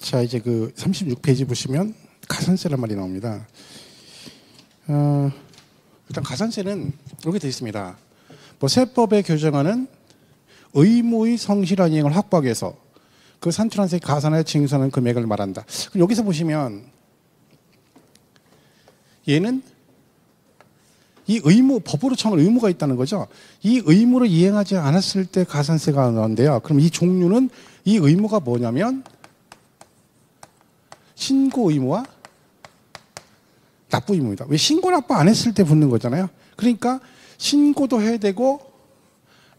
자, 이제 그 36페이지 보시면 가산세란 말이 나옵니다. 일단 가산세는 이렇게 되어 있습니다. 뭐 세법에 규정하는 의무의 성실한 이행을 확보하기 위해서 그 산출한 세 가산에 징수하는 금액을 말한다. 그럼 여기서 보시면 얘는 이 의무, 법으로 정한 의무가 있다는 거죠. 이 의무를 이행하지 않았을 때 가산세가 나오는데요. 그럼 이 종류는 이 의무가 뭐냐면 신고 의무와 납부 의무입니다. 왜 신고 납부 안 했을 때 붙는 거잖아요. 그러니까 신고도 해야 되고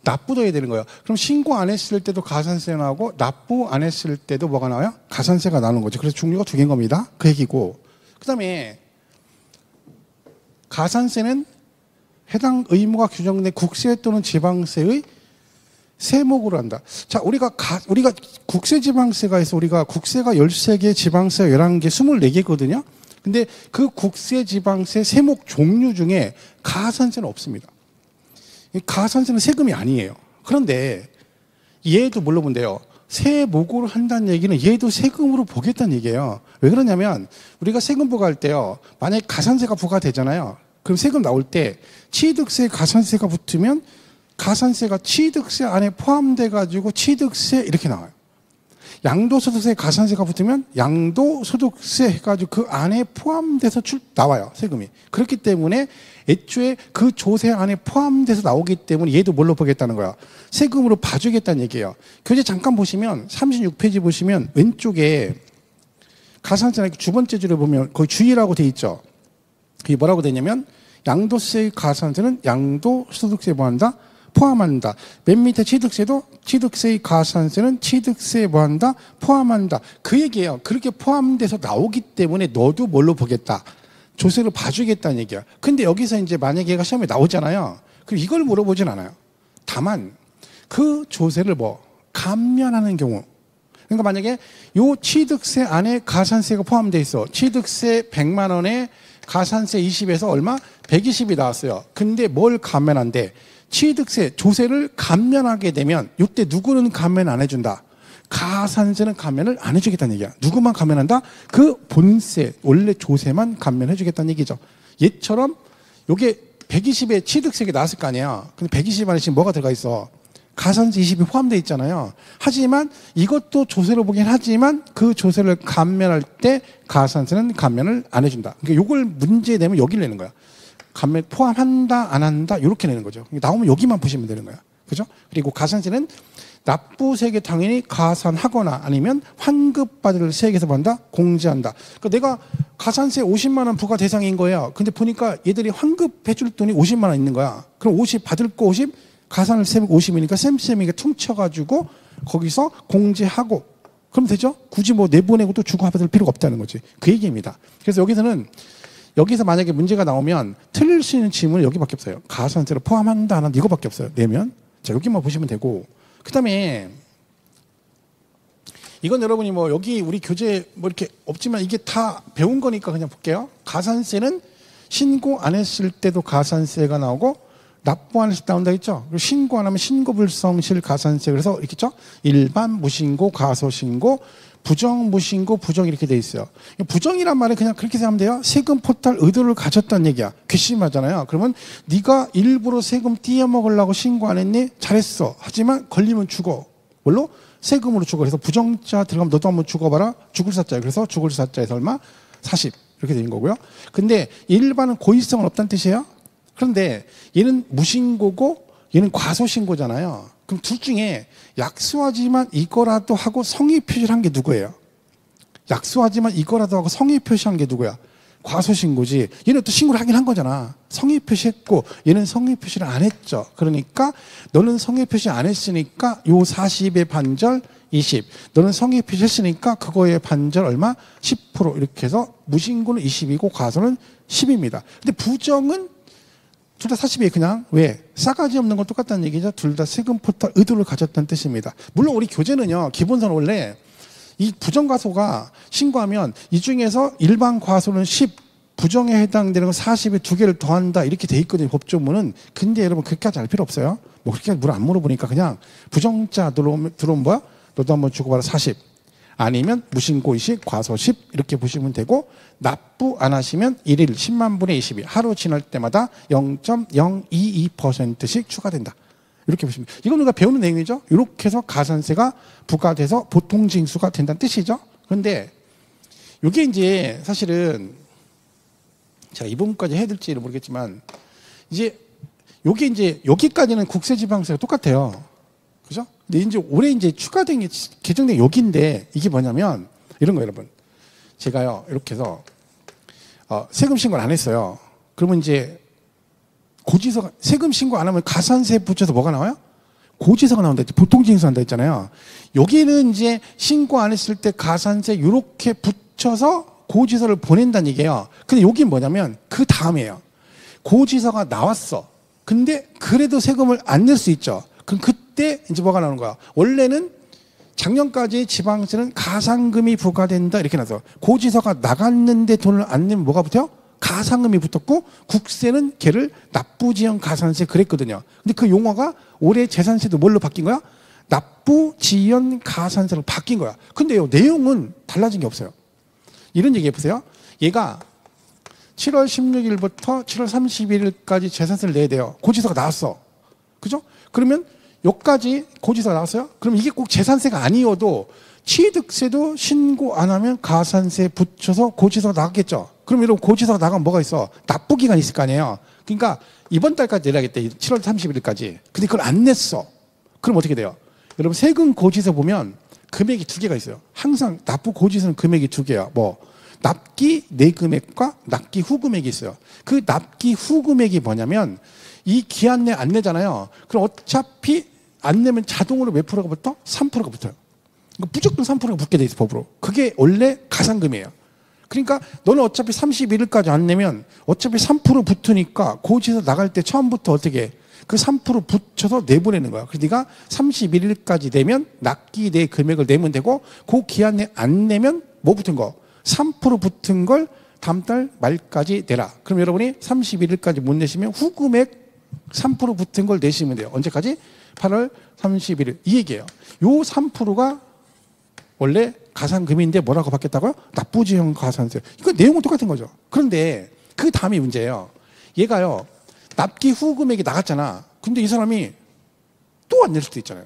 납부도 해야 되는 거예요. 그럼 신고 안 했을 때도 가산세 나오고 납부 안 했을 때도 뭐가 나와요? 가산세가 나오는 거죠. 그래서 종류가 두 개인 겁니다. 그 얘기고. 그 다음에 가산세는 해당 의무가 규정된 국세 또는 지방세의 세목으로 한다. 자, 우리가 국세 지방세가 있어. 우리가 국세가 13개, 지방세가 11개, 24개거든요. 근데 그 국세 지방세 세목 종류 중에 가산세는 없습니다. 가산세는 세금이 아니에요. 그런데 얘도 뭘로 본대요? 세목으로 한다는 얘기는 얘도 세금으로 보겠다는 얘기예요. 왜 그러냐면 우리가 세금 부과할 때요. 만약에 가산세가 부과되잖아요. 그럼 세금 나올 때 취득세, 가산세가 붙으면 가산세가 취득세 안에 포함돼 가지고 취득세 이렇게 나와요. 양도소득세, 가산세가 붙으면 양도소득세 해가지고 그 안에 포함돼서 나와요. 세금이. 그렇기 때문에 애초에 그 조세 안에 포함돼서 나오기 때문에 얘도 뭘로 보겠다는 거야? 세금으로 봐주겠다는 얘기예요. 교재 잠깐 보시면 36페이지 보시면 왼쪽에 가산세 두 번째 줄에 보면 거기 주의라고 돼 있죠. 그게 뭐라고 되냐면 양도세, 가산세는 양도소득세에 뭐한다? 포함한다. 맨 밑에 취득세도 취득세의 가산세는 취득세에 뭐한다? 포함한다. 그 얘기예요. 그렇게 포함돼서 나오기 때문에 너도 뭘로 보겠다? 조세를 봐주겠다는 얘기야. 근데 여기서 이제 만약에 얘가 시험에 나오잖아요. 그럼 이걸 물어보진 않아요. 다만 그 조세를 감면하는 경우. 그러니까 만약에 요 취득세 안에 가산세가 포함되어 있어. 취득세 100만 원에 가산세 20에서 얼마? 120이 나왔어요. 근데 뭘 감면한대? 취득세, 조세를 감면하게 되면 이때 누구는 감면 안 해준다? 가산세는 감면을 안 해주겠다는 얘기야. 누구만 감면한다? 그 본세, 원래 조세만 감면해주겠다는 얘기죠. 얘처럼 요게 120에 취득세가 나왔을 거 아니야. 근데 120 안에 지금 뭐가 들어가 있어? 가산세 20이 포함되어 있잖아요. 하지만 이것도 조세로 보긴 하지만 그 조세를 감면할 때 가산세는 감면을 안 해준다. 그러니까 요걸 문제 내면 여기를 내는 거야. 감면 포함한다 안 한다 이렇게 내는 거죠. 나오면 여기만 보시면 되는 거야. 그죠? 그리고 가산세는 납부세액에 당연히 가산하거나 아니면 환급받을 세액에서 받는다 공제한다. 그러니까 내가 가산세 50만 원 부과 대상인 거예요. 근데 보니까 얘들이 환급해 줄 돈이 50만 원 있는 거야. 그럼 50 받을 거 50 가산을 세액 50이니까 쌤쌤이가 퉁쳐가지고 거기서 공제하고 그럼 되죠? 굳이 내보내고 또 주고 받을 필요가 없다는 거지. 그 얘기입니다. 그래서 여기서 만약에 문제가 나오면 틀릴 수 있는 질문은 여기밖에 없어요. 가산세를 포함한다 안 한다 이거밖에 없어요. 내면. 자, 여기만 보시면 되고. 그 다음에 이건 여러분이 여기 우리 교재 이렇게 없지만 이게 다 배운 거니까 그냥 볼게요. 가산세는 신고 안 했을 때도 가산세가 나오고 납부 안 했을 때 나온다 했죠. 그리고 신고 안 하면 신고불성실 가산세. 그래서 이렇게 있죠. 일반 무신고, 가소신고, 부정, 무신고, 부정 이렇게 돼 있어요. 부정이란 말은 그냥 그렇게 생각하면 돼요. 세금 포탈 의도를 가졌다는 얘기야. 괘씸하잖아요. 그러면 네가 일부러 세금 띄어먹으려고 신고 안 했니? 잘했어. 하지만 걸리면 죽어. 뭘로? 세금으로 죽어. 그래서 부정자 들어가면 너도 한번 죽어봐라. 죽을 사자예요. 그래서 죽을 사자에서 얼마? 40 이렇게 되는 거고요. 근데 일반은 고의성은 없다는 뜻이에요. 그런데 얘는 무신고고 얘는 과소신고잖아요. 그럼 둘 중에 약수하지만 이거라도 하고 성의 표시를 한 게 누구예요? 약수하지만 이거라도 하고 성의 표시한 게 누구야? 과소신고지. 얘는 또 신고를 하긴 한 거잖아. 성의 표시했고 얘는 성의 표시를 안 했죠. 그러니까 너는 성의 표시 안 했으니까 요 40의 반절 20. 너는 성의 표시했으니까 그거의 반절 얼마? 10% 이렇게 해서 무신고는 20이고 과소는 10입니다. 근데 부정은 둘 다 40이에요. 그냥 왜? 싸가지 없는 건 똑같다는 얘기죠. 둘 다 세금 포탈 의도를 가졌다는 뜻입니다. 물론 우리 교재는요. 기본서는 원래 이 부정과소가 신고하면 이 중에서 일반 과소는 10, 부정에 해당되는 건 40에 두 개를 더한다 이렇게 돼 있거든요. 법조문은. 근데 여러분 그렇게까지 알 필요 없어요. 그렇게 안 물어보니까 그냥 부정자 들어오면 뭐야? 너도 한번 주고 봐라 40. 아니면 무신고이식, 과소십 이렇게 보시면 되고, 납부 안 하시면 1일 10만 분의 22 하루 지날 때마다 0.022%씩 추가된다. 이렇게 보시면 이건 우리가 배우는 내용이죠. 이렇게 해서 가산세가 부과돼서 보통징수가 된다는 뜻이죠. 그런데 이게 이제 사실은 제가 이 부분까지 해야 될지는 모르겠지만 이제 요게 이제 여기까지는 국세지방세가 똑같아요. 그죠? 근데 이제 올해 이제 추가된 게 개정된 여기인데 이게 뭐냐면 이런 거예요, 여러분. 제가요 이렇게 해서 세금 신고를 안 했어요. 그러면 이제 고지서가 세금 신고 안 하면 가산세 붙여서 뭐가 나와요? 고지서가 나온다 했지. 보통징수한다 했잖아요. 여기는 이제 신고 안 했을 때 가산세 이렇게 붙여서 고지서를 보낸다는 얘기예요. 근데 여긴 뭐냐면 그 다음이에요. 고지서가 나왔어. 근데 그래도 세금을 안 낼 수 있죠. 그럼 그때 이제 뭐가 나오는 거야? 원래는 작년까지 지방세는 가산금이 부과된다 이렇게 나서 고지서가 나갔는데 돈을 안 내면 뭐가 붙어요? 가산금이 붙었고 국세는 걔를 납부지연 가산세 그랬거든요. 근데 그 용어가 올해 재산세도 뭘로 바뀐 거야? 납부지연 가산세로 바뀐 거야. 근데요 내용은 달라진 게 없어요. 이런 얘기 해보세요. 얘가 7월 16일부터 7월 31일까지 재산세를 내야 돼요. 고지서가 나왔어. 그죠? 그러면 여기까지 고지서가 나왔어요? 그럼 이게 꼭 재산세가 아니어도 취득세도 신고 안 하면 가산세 붙여서 고지서가 나갔겠죠. 그럼 여러분 고지서가 나가면 뭐가 있어? 납부기간이 있을 거 아니에요. 그러니까 이번 달까지 내려야겠대. 7월 30일까지. 근데 그걸 안 냈어. 그럼 어떻게 돼요? 여러분 세금 고지서 보면 금액이 두 개가 있어요. 항상 납부 고지서는 금액이 두 개야. 뭐 납기 내 금액과 납기 후 금액이 있어요. 그 납기 후 금액이 뭐냐면 이 기한 내 안 내잖아요. 그럼 어차피 안 내면 자동으로 몇 프로가 붙어? 3%가 붙어요. 무조건 3%가 붙게 돼 있어 법으로. 그게 원래 가산금이에요. 그러니까 너는 어차피 31일까지 안 내면 어차피 3% 붙으니까 고지서 나갈 때 처음부터 어떻게 해? 그 3% 붙여서 내보내는 거야. 그래서 네가 31일까지 내면 납기 내 금액을 내면 되고 그 기한 내 안 내면 뭐 붙은 거? 3% 붙은 걸 다음 달 말까지 내라. 그럼 여러분이 31일까지 못 내시면 후금액 3% 붙은 걸 내시면 돼요. 언제까지? 8월 31일. 이 얘기예요. 요 3%가 원래 가산금인데 뭐라고 바뀌었다고요? 납부지연 가산세. 이거 내용은 똑같은 거죠. 그런데 그 다음이 문제예요. 얘가요. 납기 후 금액이 나갔잖아. 근데 이 사람이 또 안 낼 수도 있잖아요.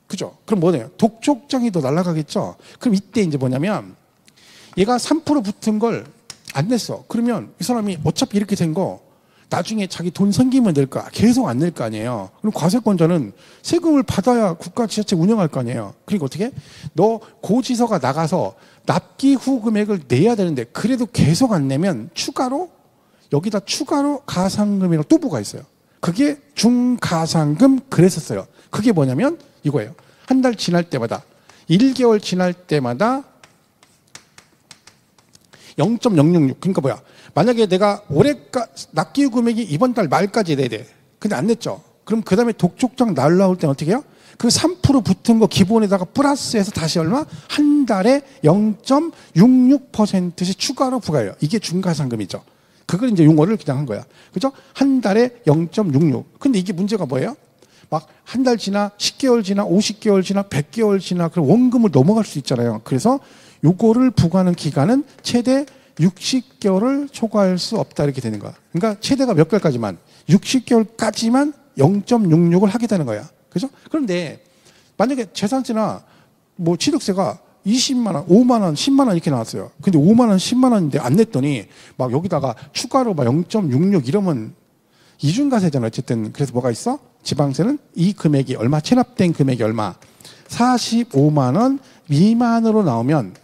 그죠? 그럼 뭐네요? 독촉장이 더 날아가겠죠? 그럼 이때 이제 뭐냐면 얘가 3% 붙은 걸 안 냈어. 그러면 이 사람이 어차피 이렇게 된 거 나중에 자기 돈 생기면 낼 거야. 계속 안 낼 거 아니에요. 그럼 과세권자는 세금을 받아야 국가 지자체 운영할 거 아니에요. 그러니까 어떻게? 너 고지서가 나가서 납기 후 금액을 내야 되는데 그래도 계속 안 내면 추가로 여기다 추가로 가산금이라고 또 부가 있어요. 그게 중가산금 그랬었어요. 그게 뭐냐면 이거예요. 한 달 지날 때마다 1개월 지날 때마다 0.066 그러니까 뭐야? 만약에 내가 올해까 납기 금액이 이번 달 말까지 내야 돼. 근데 안 냈죠. 그럼 그 다음에 독촉장 날라올 때는 어떻게 해요? 그 3% 붙은 거 기본에다가 플러스해서 다시 얼마? 한 달에 0.66%씩 추가로 부과해요. 이게 중가산금이죠. 그걸 이제 용어를 그냥 한 거야. 그죠? 한 달에 0.66. 근데 이게 문제가 뭐예요? 막 한 달 지나 10개월 지나 50개월 지나 100개월 지나 그럼 원금을 넘어갈 수 있잖아요. 그래서 요거를 부과하는 기간은 최대 60개월을 초과할 수 없다 이렇게 되는 거야. 그러니까 최대가 몇 개월까지만 60개월까지만 0.66을 하겠다는 거야. 그죠? 그런데 만약에 재산세나 뭐 취득세가 20만 원, 5만 원, 10만 원 이렇게 나왔어요. 근데 5만 원, 10만 원인데 안 냈더니 막 여기다가 추가로 막 0.66 이러면 이중과세잖아. 어쨌든 그래서 뭐가 있어? 지방세는 이 금액이 얼마? 체납된 금액이 얼마? 45만 원 미만으로 나오면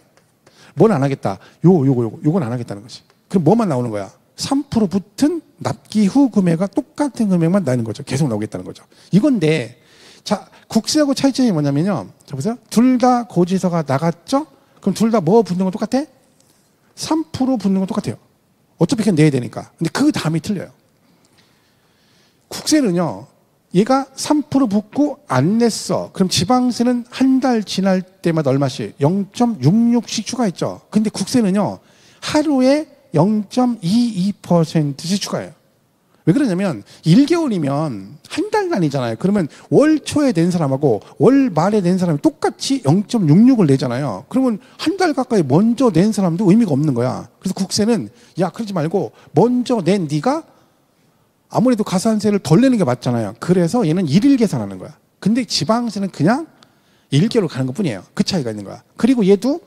뭘 안 하겠다. 요건 안 하겠다는 거지. 그럼 뭐만 나오는 거야? 3% 붙은 납기 후 금액과 똑같은 금액만 나는 거죠. 계속 나오겠다는 거죠. 이건데, 자, 국세하고 차이점이 뭐냐면요. 자, 보세요. 둘 다 고지서가 나갔죠? 그럼 둘 다 뭐 붙는 건 똑같아? 3% 붙는 건 똑같아요. 어차피 그냥 내야 되니까. 근데 그 다음이 틀려요. 국세는요, 얘가 3% 붙고 안 냈어. 그럼 지방세는 한 달 지날 때마다 얼마씩? 0.66씩 추가했죠. 근데 국세는요, 하루에 0.22%씩 추가해요. 왜 그러냐면 1개월이면 한 달 단위잖아요. 그러면 월 초에 낸 사람하고 월 말에 낸 사람이 똑같이 0.66을 내잖아요. 그러면 한 달 가까이 먼저 낸 사람도 의미가 없는 거야. 그래서 국세는 야 그러지 말고 먼저 낸 네가 아무래도 가산세를 덜 내는 게 맞잖아요. 그래서 얘는 1일 계산하는 거야. 근데 지방세는 그냥 1개월 가는 것뿐이에요. 그 차이가 있는 거야. 그리고 얘도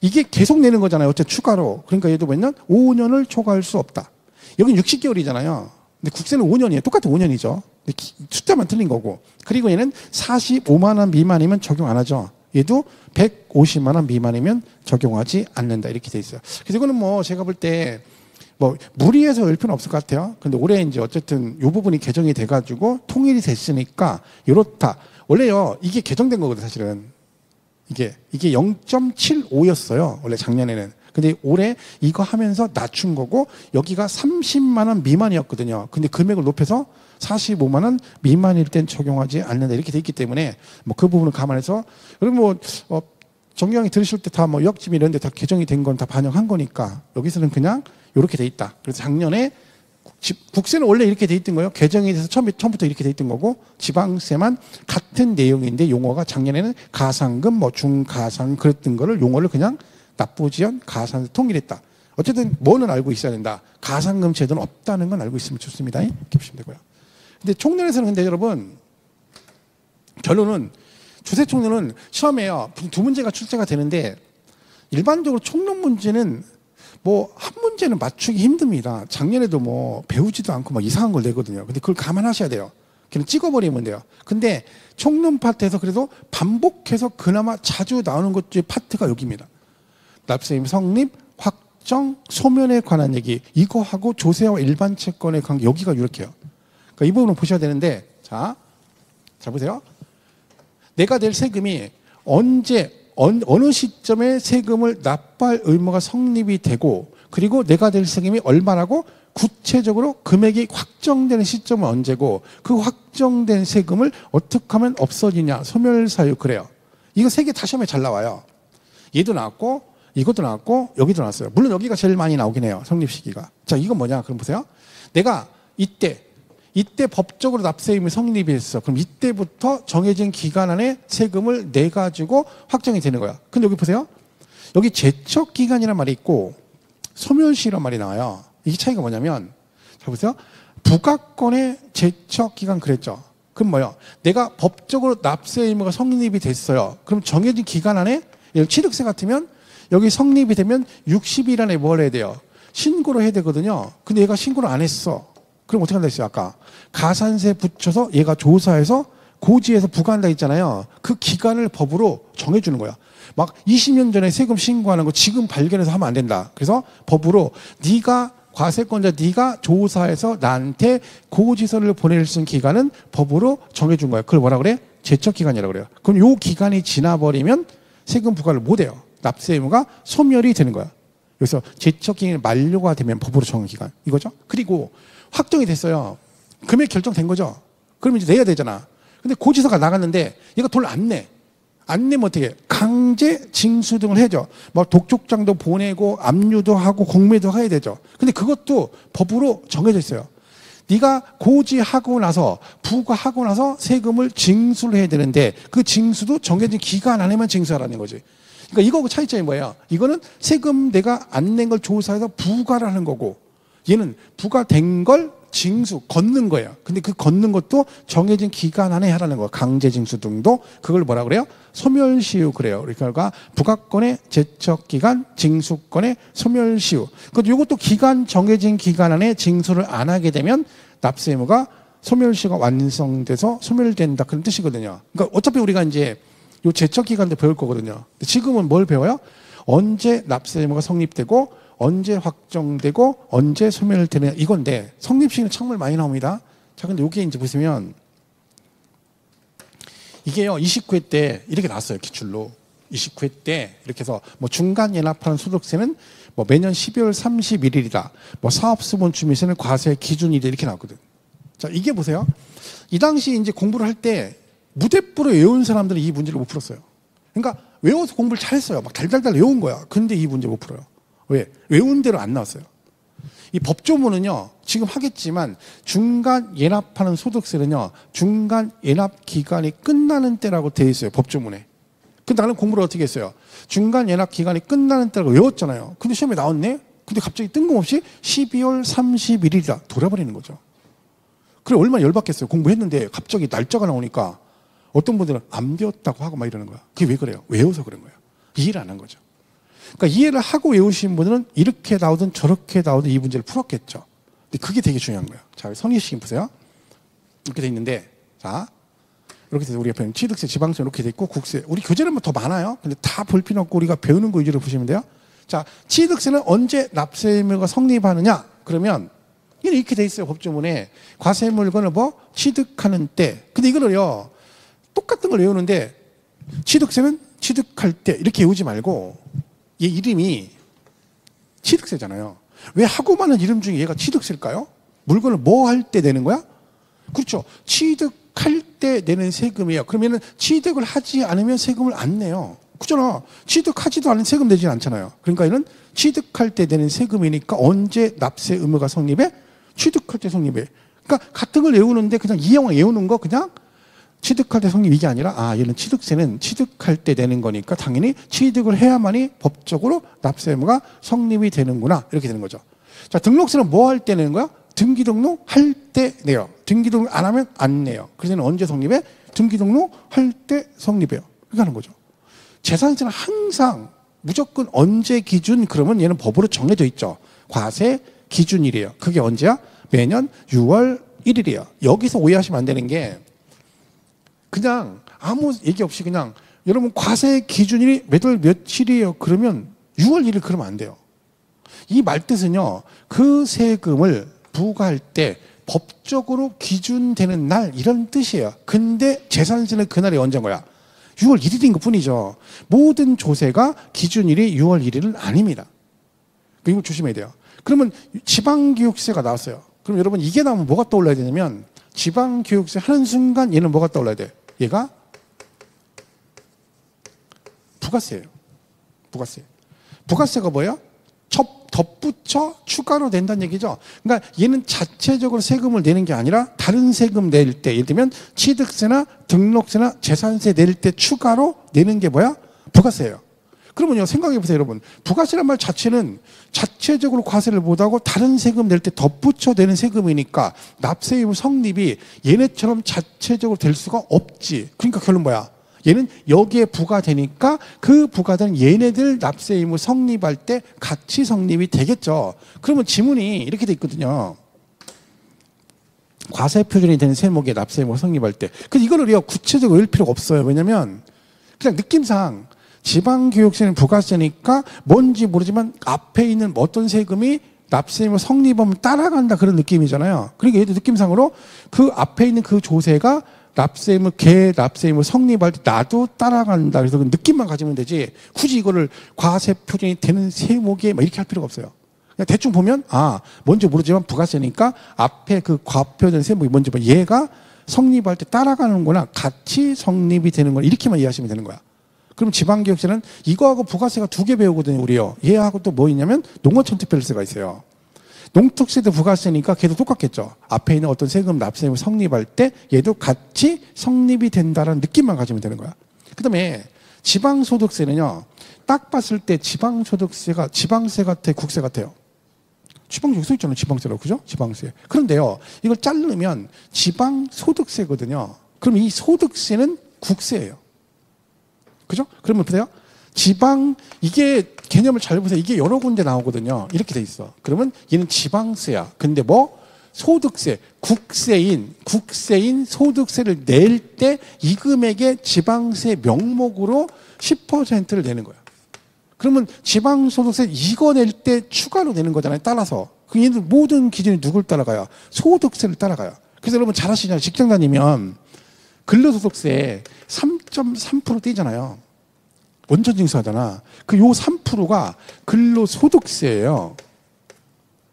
이게 계속 내는 거잖아요. 어째 추가로. 그러니까 얘도 몇 년? 5년을 초과할 수 없다. 여긴 60개월이잖아요. 근데 국세는 5년이에요. 똑같은 5년이죠. 숫자만 틀린 거고. 그리고 얘는 45만 원 미만이면 적용 안 하죠. 얘도 150만 원 미만이면 적용하지 않는다. 이렇게 돼 있어요. 그래서 이거는 뭐 제가 볼 때 뭐 무리해서 열 필요는 없을 것 같아요. 근데 올해 이제 어쨌든 이 부분이 개정이 돼가지고 통일이 됐으니까 이렇다. 원래요 이게 개정된 거거든 사실은. 이게 0.75였어요. 원래 작년에는. 근데 올해 이거 하면서 낮춘 거고 여기가 30만 원 미만이었거든요. 근데 금액을 높여서 45만 원 미만일 땐 적용하지 않는다 이렇게 돼 있기 때문에 뭐 그 부분을 감안해서 여러분 뭐 정경이 들으실 때 다 뭐 역집 이런 데 다 개정이 된 건 다 반영한 거니까 여기서는 그냥 이렇게 돼 있다. 그래서 작년에 국세는 원래 이렇게 돼 있던 거예요. 개정이 돼서 처음부터 이렇게 돼 있던 거고 지방세만 같은 내용인데 용어가 작년에는 가상금 뭐 중가상 그랬던 거를 용어를 그냥 납부지연 가산세 통일했다. 어쨌든 뭐는 알고 있어야 된다. 가상금 제도는 없다는 건 알고 있으면 좋습니다. 이렇게 보시면 되고요. 근데 총론에서는 근데 여러분 결론은 조세 총론은 시험에요. 두 문제가 출제가 되는데 일반적으로 총론 문제는 뭐 한 문제는 맞추기 힘듭니다. 작년에도 뭐 배우지도 않고 막 이상한 걸 내거든요. 근데 그걸 감안하셔야 돼요. 그냥 찍어버리면 돼요. 근데 총론 파트에서 그래도 반복해서 그나마 자주 나오는 것 중에 파트가 여기입니다. 납세임 성립, 확정, 소멸에 관한 얘기. 이거하고 조세와 일반 채권의 관계 여기가 이렇게요. 그러니까 이 부분을 보셔야 되는데 자 보세요. 내가 낼 세금이 언제 어느 시점에 세금을 납부할 의무가 성립이 되고 그리고 내가 낼 세금이 얼마라고 구체적으로 금액이 확정되는 시점은 언제고 그 확정된 세금을 어떻게 하면 없어지냐 소멸사유 그래요. 이거 세 개 다 시험에 잘 나와요. 얘도 나왔고 이것도 나왔고 여기도 나왔어요. 물론 여기가 제일 많이 나오긴 해요. 성립 시기가. 자 이건 뭐냐 그럼 보세요. 내가 이때 법적으로 납세임이 성립이 했어. 그럼 이때부터 정해진 기간 안에 세금을 내가지고 확정이 되는 거야. 근데 여기 보세요. 여기 제척기간이라는 말이 있고 소멸시라는 말이 나와요. 이게 차이가 뭐냐면 자 보세요. 부가권의 제척기간 그랬죠. 그럼 뭐요? 내가 법적으로 납세 의무가 성립이 됐어요. 그럼 정해진 기간 안에 취득세 같으면 여기 성립이 되면 60일 안에 뭘 해야 돼요? 신고를 해야 되거든요. 근데 얘가 신고를 안 했어. 그럼 어떻게 한다 했어요? 아까 가산세 붙여서 얘가 조사해서 고지해서 부과한다 했잖아요. 그 기간을 법으로 정해주는 거야. 막 20년 전에 세금 신고하는 거 지금 발견해서 하면 안 된다. 그래서 법으로 네가 과세권자 네가 조사해서 나한테 고지서를 보낼 수 있는 기간은 법으로 정해준 거야. 그걸 뭐라 그래? 제척기간이라고 그래요. 그럼 요 기간이 지나버리면 세금 부과를 못 해요. 납세 의무가 소멸이 되는 거야. 그래서 제척기간이 만료가 되면 법으로 정한 기간 이거죠. 그리고 확정이 됐어요. 금액 결정된 거죠. 그러면 이제 내야 되잖아. 근데 고지서가 나갔는데 얘가 돈을 안 내. 안 내면 어떻게 해? 강제 징수 등을 해줘. 뭐 독촉장도 보내고 압류도 하고 공매도 해야 되죠. 근데 그것도 법으로 정해져 있어요. 네가 고지하고 나서 부과하고 나서 세금을 징수를 해야 되는데 그 징수도 정해진 기간 안에만 징수하라는 거지. 그러니까 이거하고 차이점이 뭐예요? 이거는 세금 내가 안 낸 걸 조사해서 부과를 하는 거고 얘는 부과된 걸 징수, 걷는 거예요. 근데 그 걷는 것도 정해진 기간 안에 하라는 거예요. 강제징수 등도 그걸 뭐라 그래요? 소멸시효 그래요. 그러니까 부가권의 제척기간, 징수권의 소멸시효. 그런데 이것도 기간, 정해진 기간 안에 징수를 안 하게 되면 납세 의무가 소멸시효가 완성돼서 소멸된다. 그런 뜻이거든요. 그러니까 어차피 우리가 이제 이 제척기간도 배울 거거든요. 지금은 뭘 배워요? 언제 납세 의무가 성립되고 언제 확정되고 언제 소멸되느냐 이건데 성립시기는 정말 많이 나옵니다. 자, 근데 여기에 이제 보시면 이게요 29회 때 이렇게 나왔어요. 기출로 29회 때 이렇게 해서 뭐 중간 연합하는 소득세는 뭐 매년 12월 31일이다. 뭐 사업수본 주민세는 과세 기준일이 이렇게 나왔거든. 자, 이게 보세요. 이 당시 이제 공부를 할 때 무대부로 외운 사람들은 이 문제를 못 풀었어요. 그러니까 외워서 공부를 잘했어요. 막 달달달 외운 거야. 근데 이 문제 못 풀어요. 왜? 외운 대로 안 나왔어요. 이 법조문은요, 지금 하겠지만 중간 예납하는 소득세는요, 중간 예납 기간이 끝나는 때라고 되어 있어요, 법조문에. 근데 나는 공부를 어떻게 했어요? 중간 예납 기간이 끝나는 때라고 외웠잖아요. 근데 시험에 나왔네? 근데 갑자기 뜬금없이 12월 31일이다. 돌아버리는 거죠. 그래, 얼마나 열받겠어요. 공부했는데 갑자기 날짜가 나오니까 어떤 분들은 안 배웠다고 하고 막 이러는 거야. 그게 왜 그래요? 외워서 그런 거예요. 이해를 안 한 거죠. 그러니까 이해를 하고 외우신 분들은 이렇게 나오든 저렇게 나오든 이 문제를 풀었겠죠. 근데 그게 되게 중요한 거예요. 자, 선의식 보세요. 이렇게 돼 있는데, 자, 이렇게 돼서 우리 옆에는 취득세, 지방세 이렇게 돼 있고 국세. 우리 교재는 더 많아요. 근데 다 볼 필요 없고 우리가 배우는 거 위주로 보시면 돼요. 자, 취득세는 언제 납세 의무가 성립하느냐? 그러면 이렇게 돼 있어요. 법조문에 과세 물건을 뭐 취득하는 때. 근데 이거를요, 똑같은 걸 외우는데 취득세는 취득할 때 이렇게 외우지 말고 얘 이름이 취득세잖아요. 왜 하고 많은 이름 중에 얘가 취득세일까요? 물건을 뭐 할 때 내는 거야? 그렇죠. 취득할 때 내는 세금이에요. 그러면은 취득을 하지 않으면 세금을 안 내요. 그잖아. 취득하지도 않은 세금 내지는 않잖아요. 그러니까 얘는 취득할 때 내는 세금이니까 언제 납세 의무가 성립해? 취득할 때 성립해. 그러니까 같은 걸 외우는데 그냥 이형을 외우는 거 그냥 취득할 때 성립 이게 아니라 얘는 취득세는 취득할 때 내는 거니까 당연히 취득을 해야만이 법적으로 납세 의무가 성립이 되는구나. 이렇게 되는 거죠. 자, 등록세는 뭐 할 때 내는 거야? 등기 등록 할 때 내요. 등기 등록 안 하면 안 내요. 그래서 얘는 언제 성립해? 등기 등록 할 때 성립해요. 그렇게 하는 거죠. 재산세는 항상 무조건 언제 기준 그러면 얘는 법으로 정해져 있죠. 과세 기준일이에요. 그게 언제야? 매년 6월 1일이에요. 여기서 오해하시면 안 되는 게 그냥 아무 얘기 없이 그냥 여러분 과세 기준일이 몇월 며칠이에요. 그러면 6월 1일 그러면 안 돼요. 이 말뜻은요. 그 세금을 부과할 때 법적으로 기준되는 날 이런 뜻이에요. 근데 재산세는 그날이 언제인 거야? 6월 1일인 것 뿐이죠. 모든 조세가 기준일이 6월 1일은 아닙니다. 이거 조심해야 돼요. 그러면 지방교육세가 나왔어요. 그럼 여러분 이게 나오면 뭐가 떠올라야 되냐면 지방교육세 하는 순간 얘는 뭐가 떠올라야 돼? 얘가 부가세예요. 부가세. 부가세가 뭐예요? 덧붙여 추가로 낸다는 얘기죠. 그러니까 얘는 자체적으로 세금을 내는 게 아니라 다른 세금 낼 때, 예를 들면 취득세나 등록세나 재산세 낼 때 추가로 내는 게 뭐야? 부가세예요. 그러면요, 생각해 보세요, 여러분. 부가세란 말 자체는 자체적으로 과세를 못하고 다른 세금 낼 때 덧붙여 내는 세금이니까 납세 의무 성립이 얘네처럼 자체적으로 될 수가 없지. 그러니까 결론 뭐야? 얘는 여기에 부과되니까 그 부과된 얘네들 납세 의무 성립할 때 같이 성립이 되겠죠. 그러면 지문이 이렇게 돼 있거든요. 과세 표준이 되는 세목에 납세 의무 성립할 때. 근데 이거를 구체적으로 외울 필요가 없어요. 왜냐면 그냥 느낌상 지방교육세는 부가세니까 뭔지 모르지만 앞에 있는 어떤 세금이 납세 의무 성립하면 따라간다 그런 느낌이잖아요. 그러니까 얘도 느낌상으로 그 앞에 있는 그 조세가 납세 의무, 납세 의무 성립할 때 나도 따라간다. 그래서 그 느낌만 가지면 되지. 굳이 이거를 과세 표준이 되는 세목에 막 이렇게 할 필요가 없어요. 그냥 대충 보면 뭔지 모르지만 부가세니까 앞에 그 과표된 세목이 뭔지 봐. 얘가 성립할 때 따라가는구나. 같이 성립이 되는 걸 이렇게만 이해하시면 되는 거야. 그럼 지방교육세는 이거하고 부가세가 두 개 배우거든요, 우리요. 얘하고 또 뭐 있냐면 농어촌특별세가 있어요. 농특세도 부가세니까 걔도 똑같겠죠. 앞에 있는 어떤 세금 납세 의무 성립할 때 얘도 같이 성립이 된다는 느낌만 가지면 되는 거야. 그 다음에 지방소득세는요. 딱 봤을 때 지방소득세가 지방세 같아, 국세 같아요? 지방세 써 있잖아요. 지방세라고. 그죠? 지방세. 그런데요. 이걸 자르면 지방소득세거든요. 그럼 이 소득세는 국세예요. 그죠? 그러면 보세요. 이게 개념을 잘 보세요. 이게 여러 군데 나오거든요. 이렇게 돼 있어. 그러면 얘는 지방세야. 근데 뭐? 소득세, 국세인 소득세를 낼 때 이 금액의 지방세 명목으로 10%를 내는 거야. 그러면 지방소득세 이거 낼 때 추가로 내는 거잖아요. 따라서. 그 얘는 모든 기준이 누굴 따라가요? 소득세를 따라가요. 그래서 여러분 잘 아시잖아요. 직장 다니면 근로소득세 3.3% 떼잖아요. 원천징수 하잖아. 그 요 3%가 근로소득세예요.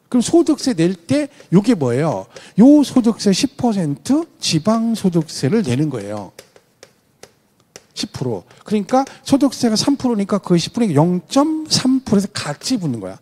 그럼 소득세 낼 때 요게 뭐예요? 요 소득세 10% 지방소득세를 내는 거예요. 10%. 그러니까 소득세가 3%니까 그 10%가 0.3%에서 같이 붙는 거야.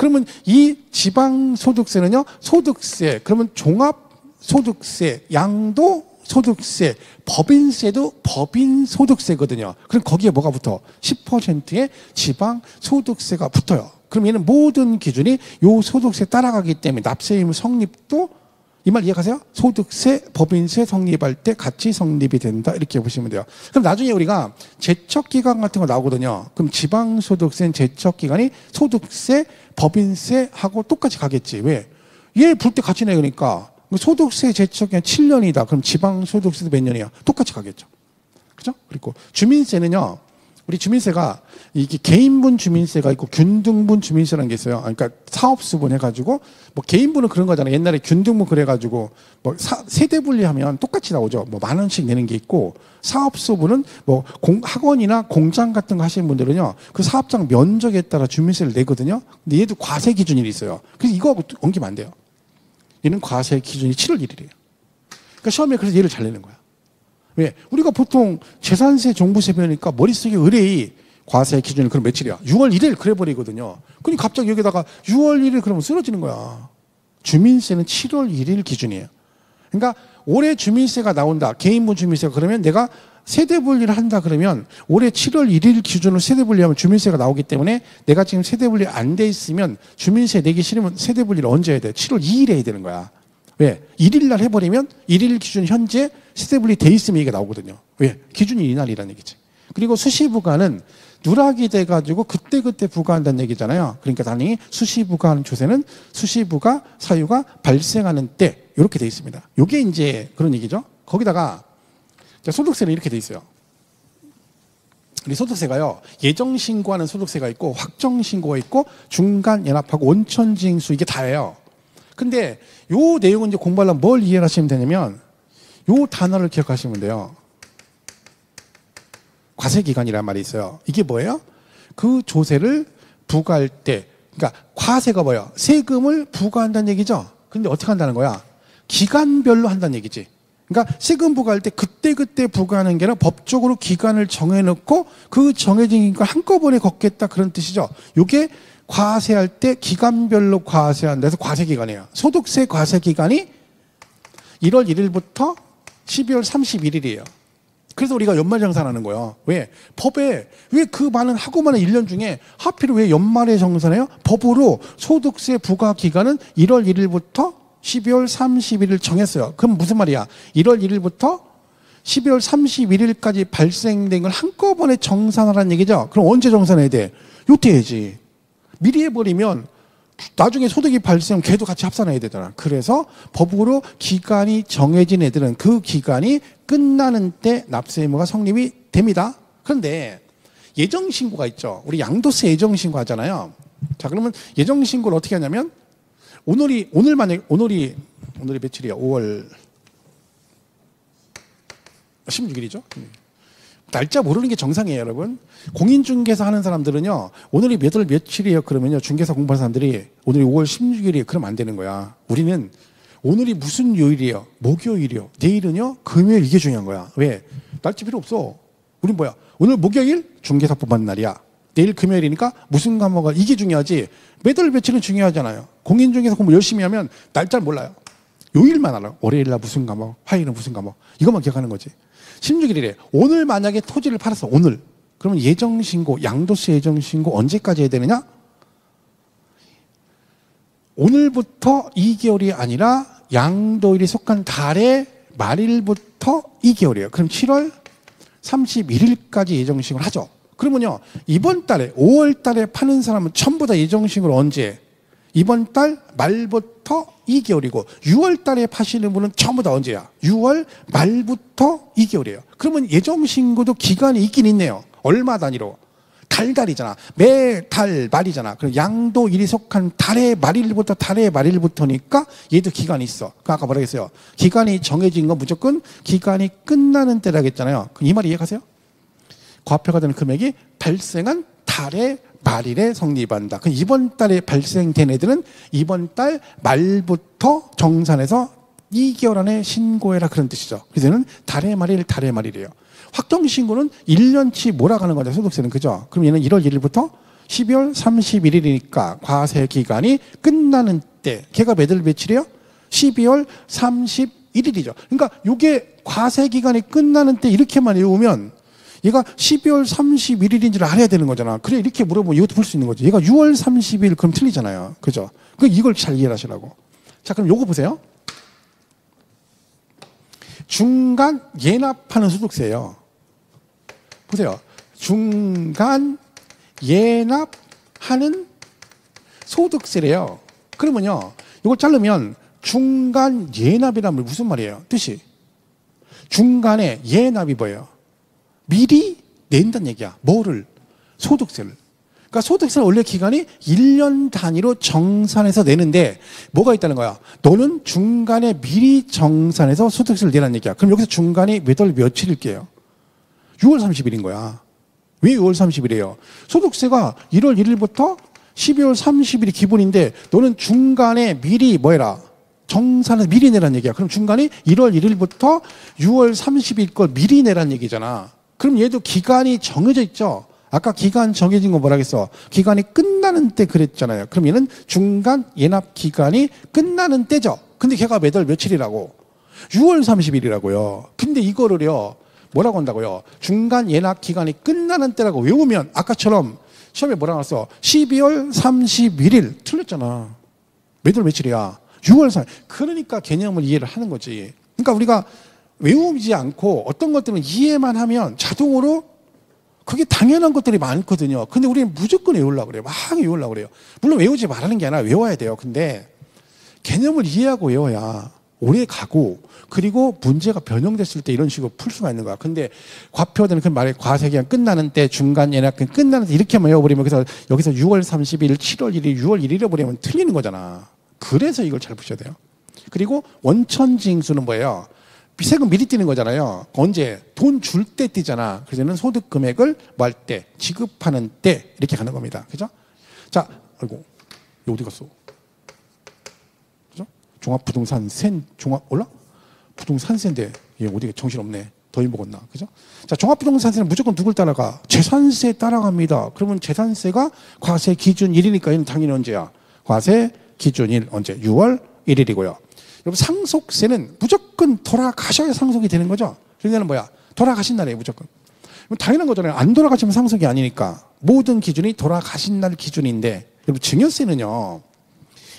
그러면 이 지방소득세는요, 소득세, 그러면 종합소득세, 양도소득세, 법인세도 법인소득세거든요. 그럼 거기에 뭐가 붙어? 10%의 지방소득세가 붙어요. 그럼 얘는 모든 기준이 요 소득세 따라가기 때문에 납세 의무 성립도 이 말 이해가세요? 소득세, 법인세 성립할 때 같이 성립이 된다. 이렇게 보시면 돼요. 그럼 나중에 우리가 제척기간 같은 거 나오거든요. 그럼 지방소득세는 제척기간이 소득세, 법인세하고 똑같이 가겠지. 왜? 얘 불 때 같이 내니까 소득세 제척기간 7년이다. 그럼 지방소득세도 몇 년이야? 똑같이 가겠죠. 그죠? 그리고 주민세는요. 우리 주민세가 이게 개인분 주민세가 있고 균등분 주민세라는 게 있어요. 그러니까 사업수분 해가지고 뭐 개인분은 그런 거잖아요. 옛날에 균등분 그래가지고 뭐 세대 분리하면 똑같이 나오죠. 뭐 10,000원씩 내는 게 있고 사업수분은 뭐 학원이나 공장 같은 거 하시는 분들은요 그 사업장 면적에 따라 주민세를 내거든요. 근데 얘도 과세 기준이 있어요. 그래서 이거하고 엉기면 안 돼요. 얘는 과세 기준이 7월 1일이에요. 그러니까 시험에 그래서 얘를 잘 내는 거야. 왜? 우리가 보통 재산세, 종부세 배우니까 머릿속에 의뢰이 과세 기준이 그럼 며칠이야? 6월 1일 그래 버리거든요. 그러니 갑자기 여기다가 6월 1일 그러면 쓰러지는 거야. 주민세는 7월 1일 기준이에요. 그러니까 올해 주민세가 나온다. 개인분 주민세가 그러면 내가 세대 분리를 한다 그러면 올해 7월 1일 기준으로 세대 분리하면 주민세가 나오기 때문에 내가 지금 세대 분리 안 돼 있으면 주민세 내기 싫으면 세대 분리를 언제 해야 돼? 7월 2일에 해야 되는 거야. 왜? 1일 날 해버리면 1일 기준 현재 세대분리 돼 있으면 이게 나오거든요. 왜? 기준이 이날이라는 얘기지. 그리고 수시부가는 누락이 돼가지고 그때그때 부과한다는 얘기잖아요. 그러니까 당연히 수시부과하는 조세는 수시부가 사유가 발생하는 때 이렇게 돼 있습니다. 이게 이제 그런 얘기죠. 거기다가 소득세는 이렇게 돼 있어요. 우리 소득세가요. 예정신고하는 소득세가 있고 확정신고가 있고 중간연합하고 원천징수 이게 다예요. 근데 요 내용은 이제 공부하려면 뭘 이해하시면 되냐면 요 단어를 기억하시면 돼요. 과세기간이라는 말이 있어요. 이게 뭐예요? 그 조세를 부과할 때 그러니까 과세가 뭐예요? 세금을 부과한다는 얘기죠. 근데 어떻게 한다는 거야? 기간별로 한다는 얘기지. 그러니까 세금 부과할 때 그때그때 부과하는 게 아니라 법적으로 기간을 정해놓고 그 정해진 걸 한꺼번에 걷겠다 그런 뜻이죠. 이게 과세할 때 기간별로 과세한다 해서 과세기간이에요. 소득세 과세기간이 1월 1일부터 12월 31일이에요. 그래서 우리가 연말정산하는 거예요. 왜? 법에 왜 그 많은 하고 많은 1년 중에 하필 왜 연말에 정산해요? 법으로 소득세 부과 기간은 1월 1일부터 12월 31일 정했어요. 그럼 무슨 말이야? 1월 1일부터 12월 31일까지 발생된 걸 한꺼번에 정산하라는 얘기죠. 그럼 언제 정산해야 돼? 요때 해야지. 미리 해버리면 나중에 소득이 발생하면 걔도 같이 합산해야 되잖아. 그래서 법으로 기간이 정해진 애들은 그 기간이 끝나는 때 납세 의무가 성립이 됩니다. 그런데 예정신고가 있죠. 우리 양도세 예정신고 하잖아요. 자, 그러면 예정신고를 어떻게 하냐면 오늘이 며칠이야? 5월 16일이죠. 날짜 모르는 게 정상이에요, 여러분. 공인중개사 하는 사람들은요, 오늘이 몇 월 며칠이에요? 그러면요, 중개사 공부하는 사람들이 오늘이 5월 16일이에요. 그러면 안 되는 거야. 우리는 오늘이 무슨 요일이에요? 목요일이요. 내일은요, 금요일 이게 중요한 거야. 왜? 날짜 필요 없어. 우린 뭐야? 오늘 목요일 중개사 뽑는 날이야. 내일 금요일이니까 무슨 과목을 이게 중요하지. 몇 월 며칠은 중요하잖아요. 공인중개사 공부 열심히 하면 날짜를 몰라요. 요일만 알아. 월요일 날 무슨 과목, 화요일은 무슨 과목. 이것만 기억하는 거지. 16일이래. 오늘 만약에 토지를 팔았어. 오늘. 그러면 예정신고, 양도세 예정신고 언제까지 해야 되느냐? 오늘부터 2개월이 아니라 양도일이 속한 달의 말일부터 2개월이에요. 그럼 7월 31일까지 예정신고를 하죠. 그러면요, 이번 달에 5월 달에 파는 사람은 전부 다 예정신고를 언제 해? 이번 달 말부터 2개월이고 6월 달에 파시는 분은 전부 다 언제야? 6월 말부터 2개월이에요. 그러면 예정신고도 기간이 있긴 있네요. 얼마 단위로? 달달이잖아. 매달 말이잖아. 그럼 양도일이 속한 달의 말일부터 달의 말일부터니까 얘도 기간이 있어. 아까 뭐라 했어요? 기간이 정해진 건 무조건 기간이 끝나는 때라고 했잖아요. 이 말 이해가세요? 과표가 되는 금액이 발생한 달의 말일에 성립한다. 그럼 이번 달에 발생된 애들은 이번 달 말부터 정산해서 2개월 안에 신고해라 그런 뜻이죠. 그래서 얘는 달의 말일이에요. 확정신고는 1년치 몰아가는 거죠. 소득세는. 그죠? 그럼 얘는 1월 1일부터 12월 31일이니까 과세 기간이 끝나는 때 걔가 몇 월 며칠이에요? 12월 31일이죠. 그러니까 이게 과세 기간이 끝나는 때 이렇게만 외우면 얘가 12월 31일인 줄 알아야 되는 거잖아. 그래 이렇게 물어보면 이것도 풀 수 있는 거지. 얘가 6월 30일 그럼 틀리잖아요. 그죠? 그 이걸 잘 이해를 하시라고. 자, 그럼 요거 보세요. 중간 예납하는 소득세예요. 보세요. 중간 예납하는 소득세래요. 그러면요. 이걸 자르면 중간 예납이라면 무슨 말이에요? 뜻이. 중간에 예납이 뭐예요? 미리 낸다는 얘기야. 뭐를? 소득세를. 그러니까 소득세는 원래 기간이 1년 단위로 정산해서 내는데 뭐가 있다는 거야? 너는 중간에 미리 정산해서 소득세를 내라는 얘기야. 그럼 여기서 중간이 몇 월 며칠일게요? 6월 30일인 거야. 왜 6월 30일이에요? 소득세가 1월 1일부터 12월 30일이 기본인데 너는 중간에 미리 뭐해라? 정산을 미리 내라는 얘기야. 그럼 중간이 1월 1일부터 6월 30일 걸 미리 내라는 얘기잖아. 그럼 얘도 기간이 정해져 있죠? 아까 기간 정해진 거 뭐라 그랬어? 기간이 끝나는 때 그랬잖아요. 그럼 얘는 중간 예납 기간이 끝나는 때죠. 근데 걔가 몇 월 며칠이라고? 6월 30일이라고요. 근데 이거를요, 뭐라고 한다고요? 중간 예납 기간이 끝나는 때라고 외우면 아까처럼 시험에 뭐라고 했어? 12월 31일 틀렸잖아. 몇 월 며칠이야? 6월 3일. 그러니까 개념을 이해를 하는 거지. 그러니까 우리가 외우지 않고 어떤 것들은 이해만 하면 자동으로 그게 당연한 것들이 많거든요. 근데 우리는 무조건 외우려고 그래요. 막 외우려고 그래요. 물론 외우지 말라는 게 아니라 외워야 돼요. 근데 개념을 이해하고 외워야 오래 가고 그리고 문제가 변형됐을 때 이런 식으로 풀 수가 있는 거야. 근데 과표되는 그 말에 과세기간 끝나는 때, 중간 예납기간 끝나는 때 이렇게만 외워버리면 그래서 여기서 6월 30일, 7월 1일, 6월 1일에 버리면 틀리는 거잖아. 그래서 이걸 잘 푸셔야 돼요. 그리고 원천징수는 뭐예요? 세금 미리 떼는 거잖아요. 언제? 돈 줄 때 떼잖아. 그래서 소득 금액을 뭐 할 때, 지급하는 때 이렇게 가는 겁니다. 그죠? 자, 아이고, 이거 어디 갔어? 그죠? 종합부동산세, 올라? 부동산세인데 얘 어디가 정신없네. 더위 먹었나? 그죠? 자, 종합부동산세는 무조건 누굴 따라가? 재산세 따라갑니다. 그러면 재산세가 과세 기준일이니까 얘는 당연히 언제야? 과세 기준일 언제? 6월 1일이고요. 여러분 상속세는 무조건 돌아가셔야 상속이 되는 거죠. 그러니까 뭐야? 돌아가신 날이에요. 무조건. 당연한 거잖아요. 안 돌아가시면 상속이 아니니까. 모든 기준이 돌아가신 날 기준인데 여러분 증여세는요.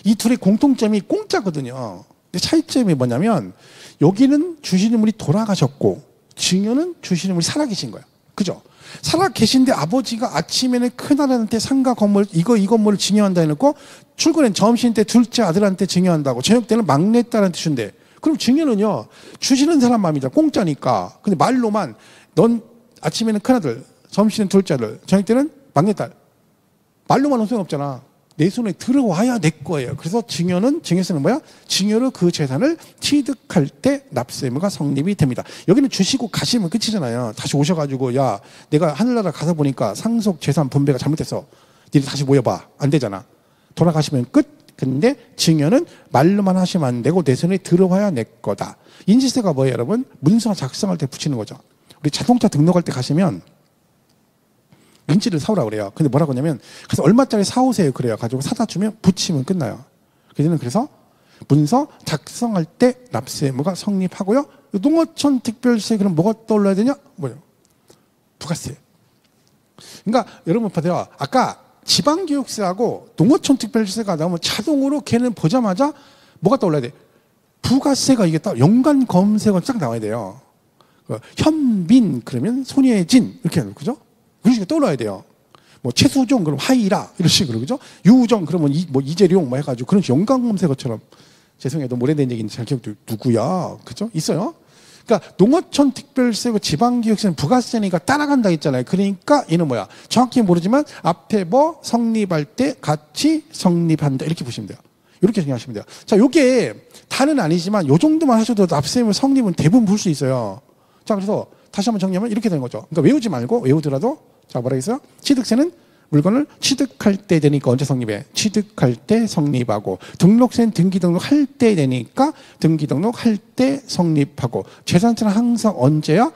이 둘의 공통점이 공짜거든요. 근데 차이점이 뭐냐면 여기는 주시는 분이 돌아가셨고 증여는 주시는 분이 살아계신 거예요. 그죠? 살아계신데 아버지가 아침에는 큰아들한테 상가 건물 이 건물을 증여한다 해놓고 출근엔 점심 때 둘째 아들한테 증여한다고 저녁 때는 막내 딸한테 준대. 그럼 증여는요 주시는 사람 마음이다. 공짜니까. 근데 말로만 넌 아침에는 큰아들 점심에는 둘째 아들 저녁 때는 막내 딸 말로만 할 수는 없잖아. 내 손에 들어와야 내 거예요. 그래서 증여세는 뭐야? 증여로 그 재산을 취득할 때 납세 의무가 성립이 됩니다. 여기는 주시고 가시면 끝이잖아요. 다시 오셔가지고 야 내가 하늘나라 가서 보니까 상속 재산 분배가 잘못됐어. 니네 다시 모여봐. 안 되잖아. 돌아가시면 끝. 근데 증여는 말로만 하시면 안 되고 내 손에 들어와야 내 거다. 인지세가 뭐예요 여러분? 문서 작성할 때 붙이는 거죠. 우리 자동차 등록할 때 가시면 인지를 사오라고 그래요. 근데 뭐라고 하냐면 그래서 얼마짜리 사오세요 그래요. 가지고 사다 주면 붙이면 끝나요. 그래서 문서 작성할 때 납세 의무가 성립하고요. 농어촌 특별세 그럼 뭐가 떠올라야 되냐? 뭐요? 부가세. 그러니까 여러분 보세요. 아까 지방교육세하고 농어촌 특별세가 나오면 자동으로 걔는 보자마자 뭐가 떠올라야 돼? 부가세가 이게 딱 연관 검색어 딱 나와야 돼요. 현빈 그러면 손예진 이렇게 하는 거죠. 그런 식으로 떠올라야 돼요. 뭐 최수종 그럼 하이라 이런 식으로 그죠? 유우정 그러면 이재룡 뭐 해가지고 그런 연관 검색어처럼 죄송해요. 너무 오래된 얘기인데 잘 기억도 누구야 그죠? 있어요. 그러니까 농어촌 특별세고 지방기획세는 부가세니까 따라간다 했잖아요. 그러니까 얘는 뭐야? 정확히 모르지만 앞에 뭐 성립할 때 같이 성립한다 이렇게 보시면 돼요. 이렇게 생각하시면 돼요. 자, 요게 다는 아니지만 요 정도만 하셔도 납세의무 성립은 대부분 볼 수 있어요. 자, 그래서 다시 한번 정리하면 이렇게 되는 거죠. 그러니까 외우지 말고 외우더라도 자, 뭐라 했어요? 취득세는 물건을 취득할 때 되니까 언제 성립해? 취득할 때 성립하고 등록세는 등기 등록할 때 되니까 등기 등록할 때 성립하고 재산세는 항상 언제야?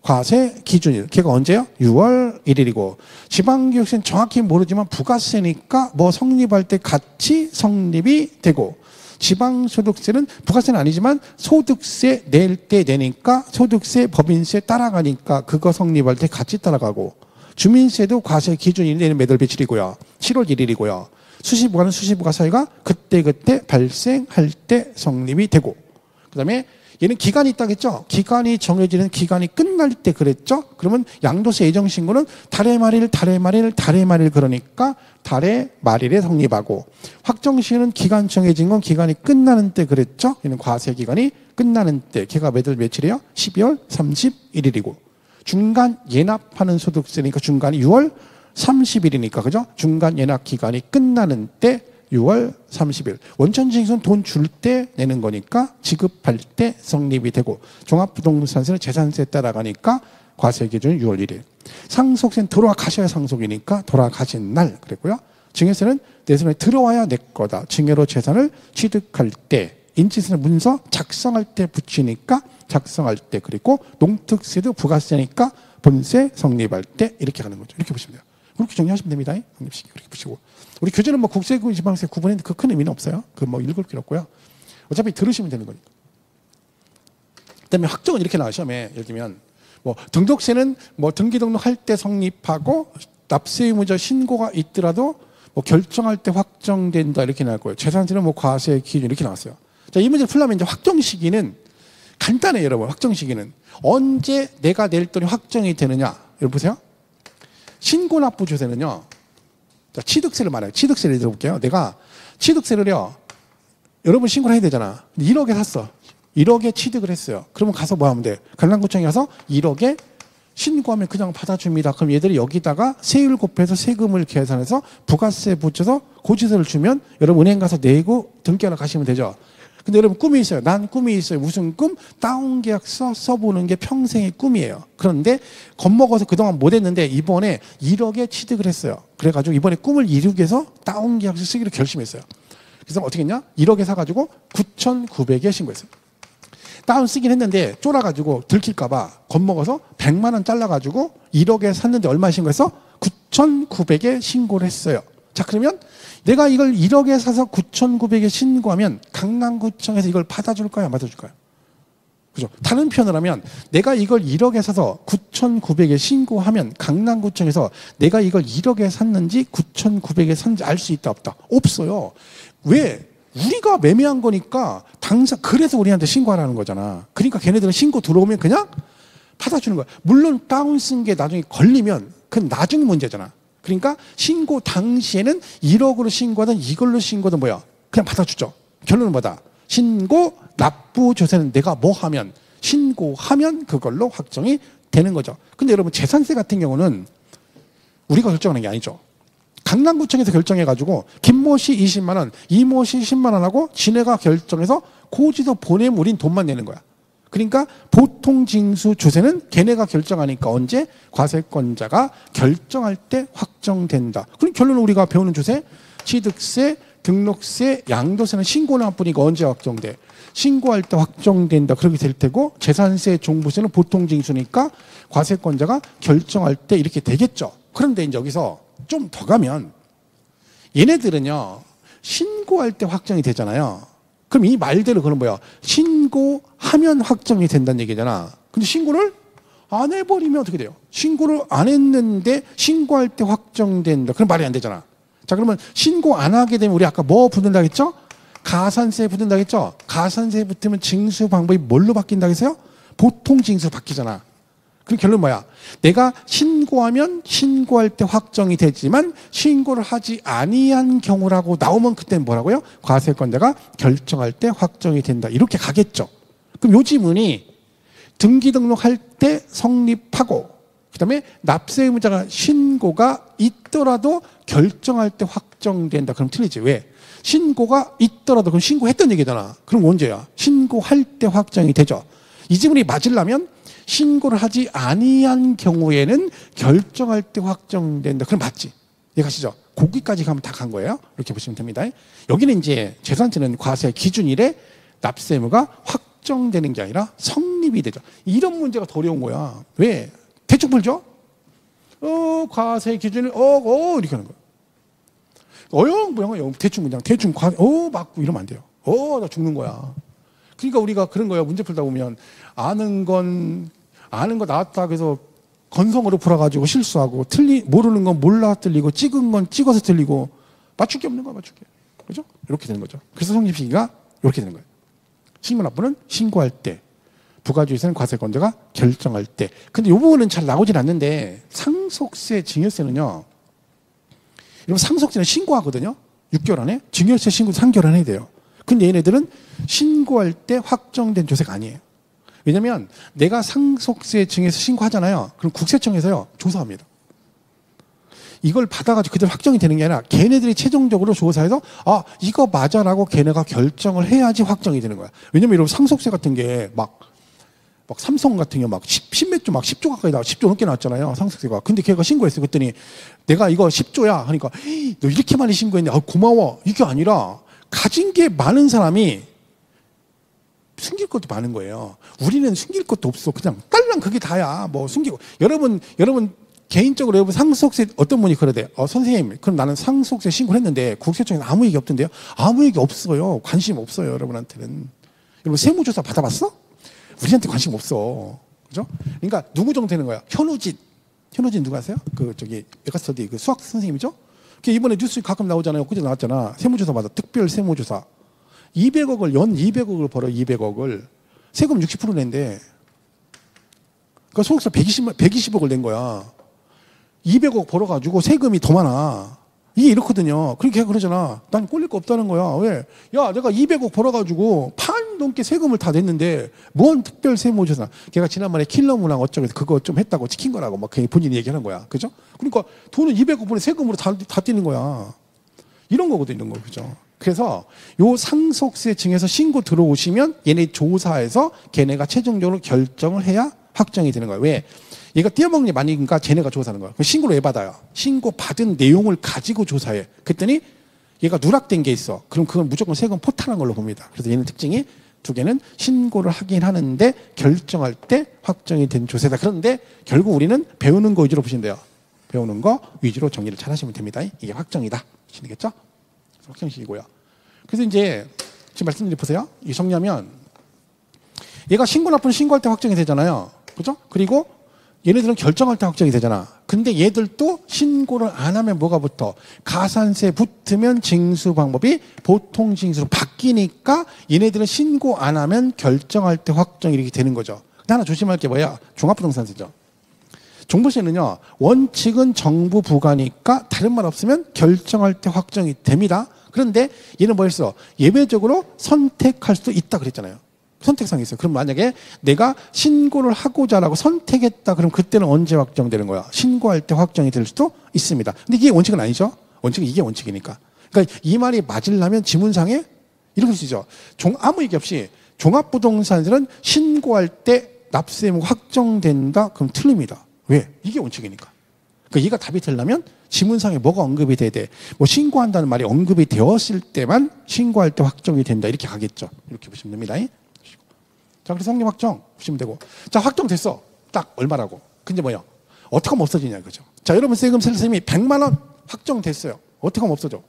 과세 기준일. 걔가 언제요? 6월 1일이고 지방교육세는 정확히 모르지만 부가세니까 뭐 성립할 때 같이 성립이 되고 지방소득세는 부가세는 아니지만 소득세 낼 때 내니까 소득세 법인세 따라가니까 그거 성립할 때 같이 따라가고 주민세도 과세 기준일 내는 매달 며칠이고요. 7월 1일이고요. 수시부가는 수시부가세가 그때그때 발생할 때 성립이 되고 그 다음에 얘는 기간이 있다겠죠? 기간이 정해지는 기간이 끝날 때 그랬죠? 그러면 양도세 예정신고는 달의 말일 그러니까 달의 말일에 성립하고 확정시효는 기간 정해진 건 기간이 끝나는 때 그랬죠? 얘는 과세 기간이 끝나는 때 걔가 매달 며칠이에요? 12월 31일이고 중간 예납하는 소득세니까 중간이 6월 30일이니까 그죠? 중간 예납 기간이 끝나는 때 6월 30일. 원천징수는 돈 줄 때 내는 거니까 지급할 때 성립이 되고 종합부동산세는 재산세에 따라가니까 과세 기준이 6월 1일. 상속세는 돌아가셔야 상속이니까 돌아가신 날 그랬고요. 증여세는 내 손에 들어와야 내 거다. 증여로 재산을 취득할 때 인지세는 문서 작성할 때 붙이니까 작성할 때 그리고 농특세도 부가세니까 본세 성립할 때 이렇게 가는 거죠. 이렇게 보시면 돼요. 그렇게 정리하시면 됩니다. 성립시키 그렇게 보시고 우리 교재는 뭐 국세구 지방세 구분했는데 그 큰 의미는 없어요. 그 뭐 읽을 필요 없고요. 어차피 들으시면 되는 거니까. 그다음에 확정은 이렇게 나와요. 시험에 예를 들면 뭐 등록세는 뭐 등기 등록할 때 성립하고 납세 의무자 신고가 있더라도 뭐 결정할 때 확정된다 이렇게 나올 거예요. 재산세는 뭐 과세 기준 이렇게 나왔어요. 자, 이 문제 풀려면 이제 확정 시기는 간단해요, 여러분. 확정 시기는 언제 내가 낼 돈이 확정이 되느냐. 여러분 보세요. 신고납부조세는요. 자, 취득세를 말해요. 취득세를 들어볼게요. 내가 취득세를요. 여러분 신고를 해야 되잖아. 1억에 샀어. 1억에 취득을 했어요. 그러면 가서 뭐 하면 돼? 강남구청에 가서 1억에 신고하면 그냥 받아줍니다. 그럼 얘들이 여기다가 세율 곱해서 세금을 계산해서 부가세 붙여서 고지서를 주면 여러분 은행 가서 내고 등기하러 가시면 되죠. 근데 여러분 꿈이 있어요. 난 꿈이 있어요. 무슨 꿈? 다운계약서 써보는 게 평생의 꿈이에요. 그런데 겁먹어서 그동안 못했는데 이번에 1억에 취득을 했어요. 그래가지고 이번에 꿈을 이루기 위해서 다운계약서 쓰기로 결심했어요. 그래서 어떻게 했냐? 1억에 사가지고 9,900에 신고했어요. 다운 쓰긴 했는데 쫄아가지고 들킬까봐 겁먹어서 100만 원 잘라가지고 1억에 샀는데 얼마 신고했어? 9,900에 신고를 했어요. 자, 그러면 내가 이걸 1억에 사서 9,900에 신고하면 강남구청에서 이걸 받아줄까요? 안 받아줄까요? 그죠? 다른 편을 하면 내가 이걸 1억에 사서 9,900에 신고하면 강남구청에서 내가 이걸 1억에 샀는지 9,900에 샀는지 알 수 있다 없다? 없어요. 왜? 우리가 매매한 거니까 당사 그래서 우리한테 신고하라는 거잖아. 그러니까 걔네들은 신고 들어오면 그냥 받아주는 거야. 물론 다운 쓴 게 나중에 걸리면 그건 나중 문제잖아. 그러니까 신고 당시에는 1억으로 신고하든 이걸로 신고하든 뭐야? 그냥 받아주죠. 결론은 뭐다? 신고 납부조세는 내가 뭐 하면 신고하면 그걸로 확정이 되는 거죠. 근데 여러분 재산세 같은 경우는 우리가 결정하는 게 아니죠. 강남구청에서 결정해가지고 김모 씨 20만 원, 이모 씨 10만 원 하고 지네가 결정해서 고지서 보내면 우린 돈만 내는 거야. 그러니까 보통 징수 조세는 걔네가 결정하니까 언제? 과세권자가 결정할 때 확정된다. 그럼 결론은 우리가 배우는 조세, 취득세, 등록세, 양도세는 신고납부니까 언제 확정돼? 신고할 때 확정된다. 그렇게 될 테고 재산세, 종부세는 보통 징수니까 과세권자가 결정할 때 이렇게 되겠죠. 그런데 이제 여기서 좀 더 가면 얘네들은요 신고할 때 확정이 되잖아요. 그럼 이 말대로 그런 뭐야? 신고하면 확정이 된다는 얘기잖아. 근데 신고를 안 해버리면 어떻게 돼요? 신고를 안 했는데 신고할 때 확정된다. 그럼 말이 안 되잖아. 자, 그러면 신고 안 하게 되면 우리 아까 뭐 붙는다 했죠? 가산세 붙는다 했죠? 가산세 붙으면 징수 방법이 뭘로 바뀐다 했어요? 보통 징수로 바뀌잖아. 그럼 결론은 뭐야? 내가 신고하면 신고할 때 확정이 되지만 신고를 하지 아니한 경우라고 나오면 그때는 뭐라고요? 과세권자가 결정할 때 확정이 된다. 이렇게 가겠죠. 그럼 요 지문이 등기 등록할 때 성립하고 그다음에 납세 의무자가 신고가 있더라도 결정할 때 확정된다. 그럼 틀리지. 왜? 신고가 있더라도 그럼 신고했던 얘기잖아. 그럼 언제야? 신고할 때 확정이 되죠. 이 지문이 맞으려면 신고를 하지 아니한 경우에는 결정할 때 확정된다. 그럼 맞지? 이해가시죠? 거기까지 가면 다 간 거예요. 이렇게 보시면 됩니다. 여기는 이제 재산세는 과세 기준일에 납세 의무가 확정되는 게 아니라 성립 성립이 되죠. 이런 문제가 더 어려운 거야. 왜? 대충 풀죠? 과세 기준을 이렇게 하는 거야. 어영 대충 그냥 대충 맞고 이러면 안 돼요. 나 죽는 거야. 그러니까 우리가 그런 거예요. 문제 풀다 보면 아는 거 나왔다 그래서 건성으로 풀어가지고 실수하고 모르는 건 몰라 틀리고 찍은 건 찍어서 틀리고 맞출 게 없는 거야. 맞출 게. 그죠? 이렇게 되는 거죠. 그래서 성립 시기가 이렇게 되는 거예요. 신고납부는 신고할 때, 부가주의세는 과세권자가 결정할 때. 근데 이 부분은 잘 나오진 않는데 상속세, 증여세는요. 여러분 상속세는 신고하거든요. 6개월 안에. 증여세 신고 3개월 안에 해야 돼요. 근데 얘네들은 신고할 때 확정된 조세가 아니에요. 왜냐면 내가 상속세, 증여세 신고하잖아요. 그럼 국세청에서요. 조사합니다. 이걸 받아가지고 그대로 확정이 되는 게 아니라 걔네들이 최종적으로 조사해서 이거 맞아라고 걔네가 결정을 해야지 확정이 되는 거야. 왜냐면 여러분 상속세 같은 게 막 삼성 같은 게 막 10몇 조, 막 10조 가까이 10조 넘게 나왔잖아요. 상속세가. 근데 걔가 신고했어. 그랬더니 내가 이거 10조야 하니까 너 이렇게 많이 신고했네. 고마워. 이게 아니라 가진 게 많은 사람이 숨길 것도 많은 거예요. 우리는 숨길 것도 없어. 그냥 딸랑 그게 다야. 뭐 숨기고. 여러분 개인적으로 여러분 상속세 어떤 분이 그러대. 선생님, 그럼 나는 상속세 신고를 했는데 국세청에서 아무 얘기 없던데요? 아무 얘기 없어요. 관심 없어요. 여러분한테는. 여러분 세무조사 받아봤어? 우리한테 관심 없어. 그죠? 그러니까 누구 정도 되는 거야? 현우진 누구 아세요? 메가스터디 수학 선생님이죠? 이번에 뉴스 가끔 나오잖아요. 그제 나왔잖아. 세무조사 받아. 특별 세무조사. 200억을 연 200억을 벌어. 200억을 세금 60% 낸대. 그러니까 소득세 120억을 낸 거야. 200억 벌어가지고 세금이 더 많아. 이게 이렇거든요. 그렇게 그러잖아. 난 꼴릴 거 없다는 거야. 왜? 야, 내가 200억 벌어가지고 판 넘게 세금을 다 냈는데 뭔 특별 세무조사. 걔가 지난번에 킬러 문항 어쩌고 해서 그거 좀 했다고 찍힌 거라고 막 본인이 얘기하는 거야. 그죠? 그러니까 돈은 200억 번에 세금으로 다 떼는 거야. 이런 거거든, 이런 거. 그죠? 그래서 요 상속세 증에서 신고 들어오시면 얘네 조사해서 걔네가 최종적으로 결정을 해야 확정이 되는 거야. 왜? 얘가 떼어먹는 게 많으니까 쟤네가 조사하는 거야. 신고를 왜 받아요? 신고 받은 내용을 가지고 조사해. 그랬더니 얘가 누락된 게 있어. 그럼 그건 무조건 세금 포탈한 걸로 봅니다. 그래서 얘는 특징이 두 개는 신고를 하긴 하는데 결정할 때 확정이 된 조세다. 그런데 결국 우리는 배우는 거 위주로 보시면 돼요. 배우는 거 위주로 정리를 잘 하시면 됩니다. 이게 확정이다. 아시겠죠? 확정식이고요. 그래서 이제 지금 말씀드리 보세요. 이 정리하면 얘가 신고납부는 신고할 때 확정이 되잖아요. 그죠? 그리고 얘네들은 결정할 때 확정이 되잖아. 근데 얘들도 신고를 안 하면 뭐가 붙어? 가산세 붙으면 징수 방법이 보통 징수로 바뀌니까 얘네들은 신고 안 하면 결정할 때 확정이 이렇게 되는 거죠. 근데 하나 조심할 게 뭐야? 종합부동산세죠. 종부세는요. 원칙은 정부 부과니까 다른 말 없으면 결정할 때 확정이 됩니다. 그런데 얘는 뭐였어? 예외적으로 선택할 수도 있다 그랬잖아요. 선택상이 있어요. 그럼 만약에 내가 신고를 하고자라고 선택했다. 그럼 그때는 언제 확정되는 거야? 신고할 때 확정이 될 수도 있습니다. 근데 이게 원칙은 아니죠. 원칙은 이게 원칙이니까. 그러니까 이 말이 맞으려면 지문상에 이렇게 쓰죠. 아무 얘기 없이 종합부동산세는 신고할 때 납세 의무가 확정된다. 그럼 틀립니다. 왜? 이게 원칙이니까. 그러니까 얘가 답이 되려면 지문상에 뭐가 언급이 돼야 돼. 뭐 신고한다는 말이 언급이 되었을 때만 신고할 때 확정이 된다. 이렇게 가겠죠. 이렇게 보시면 됩니다. 자, 그래서 성립 확정 보시면 되고. 자, 확정됐어. 딱 얼마라고. 근데 뭐야? 어떻게 하면 없어지냐 이거죠. 자, 여러분 세금 세금이 100만 원 확정됐어요. 어떻게 하면 없어져?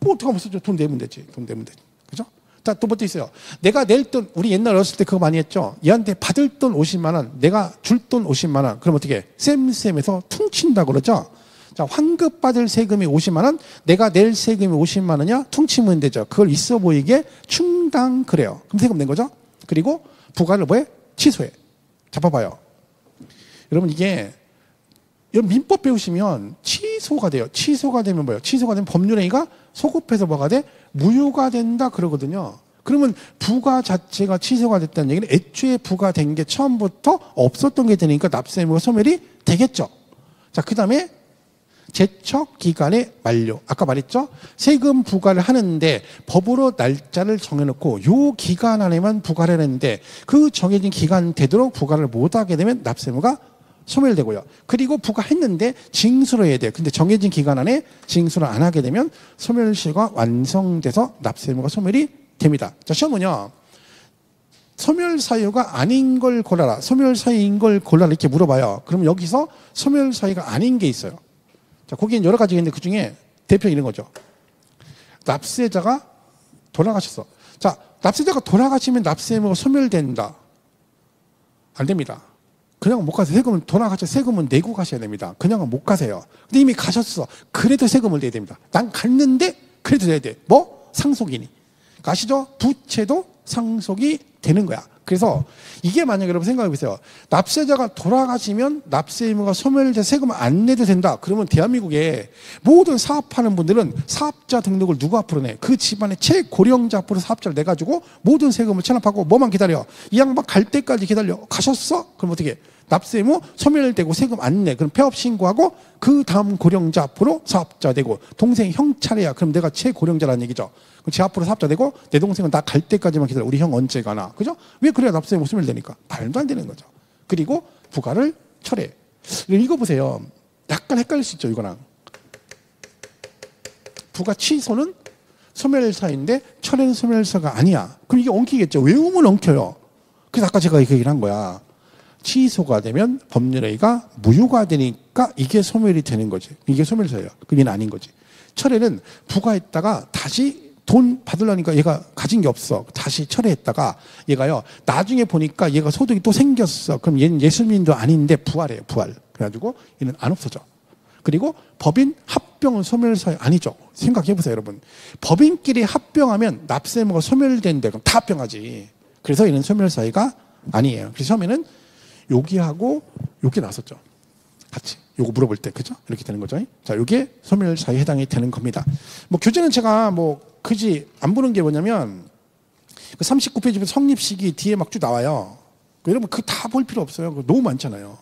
뭐 어떻게 하면 없어져? 돈 내면 되지. 돈 내면 되지. 그죠? 자, 또 뭐 또 있어요. 내가 낼 돈, 우리 옛날 어렸을 때 그거 많이 했죠. 얘한테 받을 돈 50만 원, 내가 줄 돈 50만 원. 그럼 어떻게 해? 쌤에서 퉁친다 그러죠. 자, 환급 받을 세금이 50만 원, 내가 낼 세금이 50만 원이야? 퉁치면 되죠. 그걸 있어 보이게 충당 그래요. 그럼 세금 낸 거죠? 그리고 부과를 뭐해? 취소해. 잡아봐요. 여러분 이게 여러분 민법 배우시면 취소가 돼요. 취소가 되면 뭐예요? 취소가 되면 법률행위가 소급해서 뭐가 돼? 무효가 된다 그러거든요. 그러면 부과 자체가 취소가 됐다는 얘기는 애초에 부과된 게 처음부터 없었던 게 되니까 납세 의무가 소멸이 되겠죠. 자, 그 다음에 제척 기간의 만료. 아까 말했죠? 세금 부과를 하는데 법으로 날짜를 정해놓고 요 기간 안에만 부과를 했는데 그 정해진 기간 되도록 부과를 못하게 되면 납세 의무가 소멸되고요. 그리고 부과했는데 징수를 해야 돼요. 근데 정해진 기간 안에 징수를 안 하게 되면 소멸시효가 완성돼서 납세 의무가 소멸이 됩니다. 자, 시험은요. 소멸사유가 아닌 걸 골라라. 소멸사유인 걸 골라라. 이렇게 물어봐요. 그럼 여기서 소멸사유가 아닌 게 있어요. 자, 거기는 여러 가지가 있는데 그 중에 대표 이런 거죠. 납세자가 돌아가셨어. 자, 납세자가 돌아가시면 납세 의무가 소멸된다. 안 됩니다. 그냥 못 가세요. 세금은 돌아가셔. 세금은 내고 가셔야 됩니다. 그냥은 못 가세요. 근데 이미 가셨어. 그래도 세금을 내야 됩니다. 난 갔는데 그래도 내야 돼. 뭐? 상속이니. 아시죠? 부채도 상속이 되는 거야. 그래서 이게 만약에 여러분 생각해 보세요. 납세자가 돌아가시면 납세 의무가 소멸돼 세금을 안 내도 된다. 그러면 대한민국에 모든 사업하는 분들은 사업자 등록을 누구 앞으로 내? 그 집안의 최고령자 앞으로 사업자를 내가지고 모든 세금을 체납하고 뭐만 기다려? 이 양반 갈 때까지 기다려. 가셨어? 그럼 어떻게? 납세 의무 소멸되고 세금 안 내. 그럼 폐업 신고하고 그 다음 고령자 앞으로 사업자 되고 동생 형 차례야. 그럼 내가 최고령자라는 얘기죠. 그럼 제 앞으로 사업자 되고 내 동생은 나 갈 때까지만 기다려. 우리 형 언제 가나. 그죠? 왜 그래야 납세 의무 소멸되니까. 말도 안 되는 거죠. 그리고 부가를 철회. 이거 보세요. 약간 헷갈릴 수 있죠. 이거랑. 부가 취소는 소멸사인데 철회는 소멸사가 아니야. 그럼 이게 엉키겠죠. 외우면 엉켜요. 그래서 아까 제가 그 얘기를 한 거야. 취소가 되면 법률행위가 무효가 되니까 이게 소멸이 되는 거지. 이게 소멸사예요. 그게 아닌 거지. 철회는 부과했다가 다시 돈 받으려니까 얘가 가진 게 없어. 다시 철회했다가 얘가요. 나중에 보니까 얘가 소득이 또 생겼어. 그럼 얘는 예술민도 아닌데 부활해요. 부활. 그래가지고 얘는 안 없어져. 그리고 법인 합병은 소멸사유 아니죠. 생각해 보세요, 여러분. 법인끼리 합병하면 납세 의무가 소멸된대. 그럼 다 합병하지. 그래서 얘는 소멸사유가 아니에요. 그래서 처음에는 여기하고 여기 나섰죠. 같이. 요거 물어볼 때, 그죠? 이렇게 되는 거죠. 자, 요게 소멸사유에 해당이 되는 겁니다. 뭐, 교재는 제가 뭐, 그지 안 보는 게 뭐냐면, 그 39페이지 성립시기 뒤에 막 쭉 나와요. 여러분, 그거 다 볼 필요 없어요. 너무 많잖아요.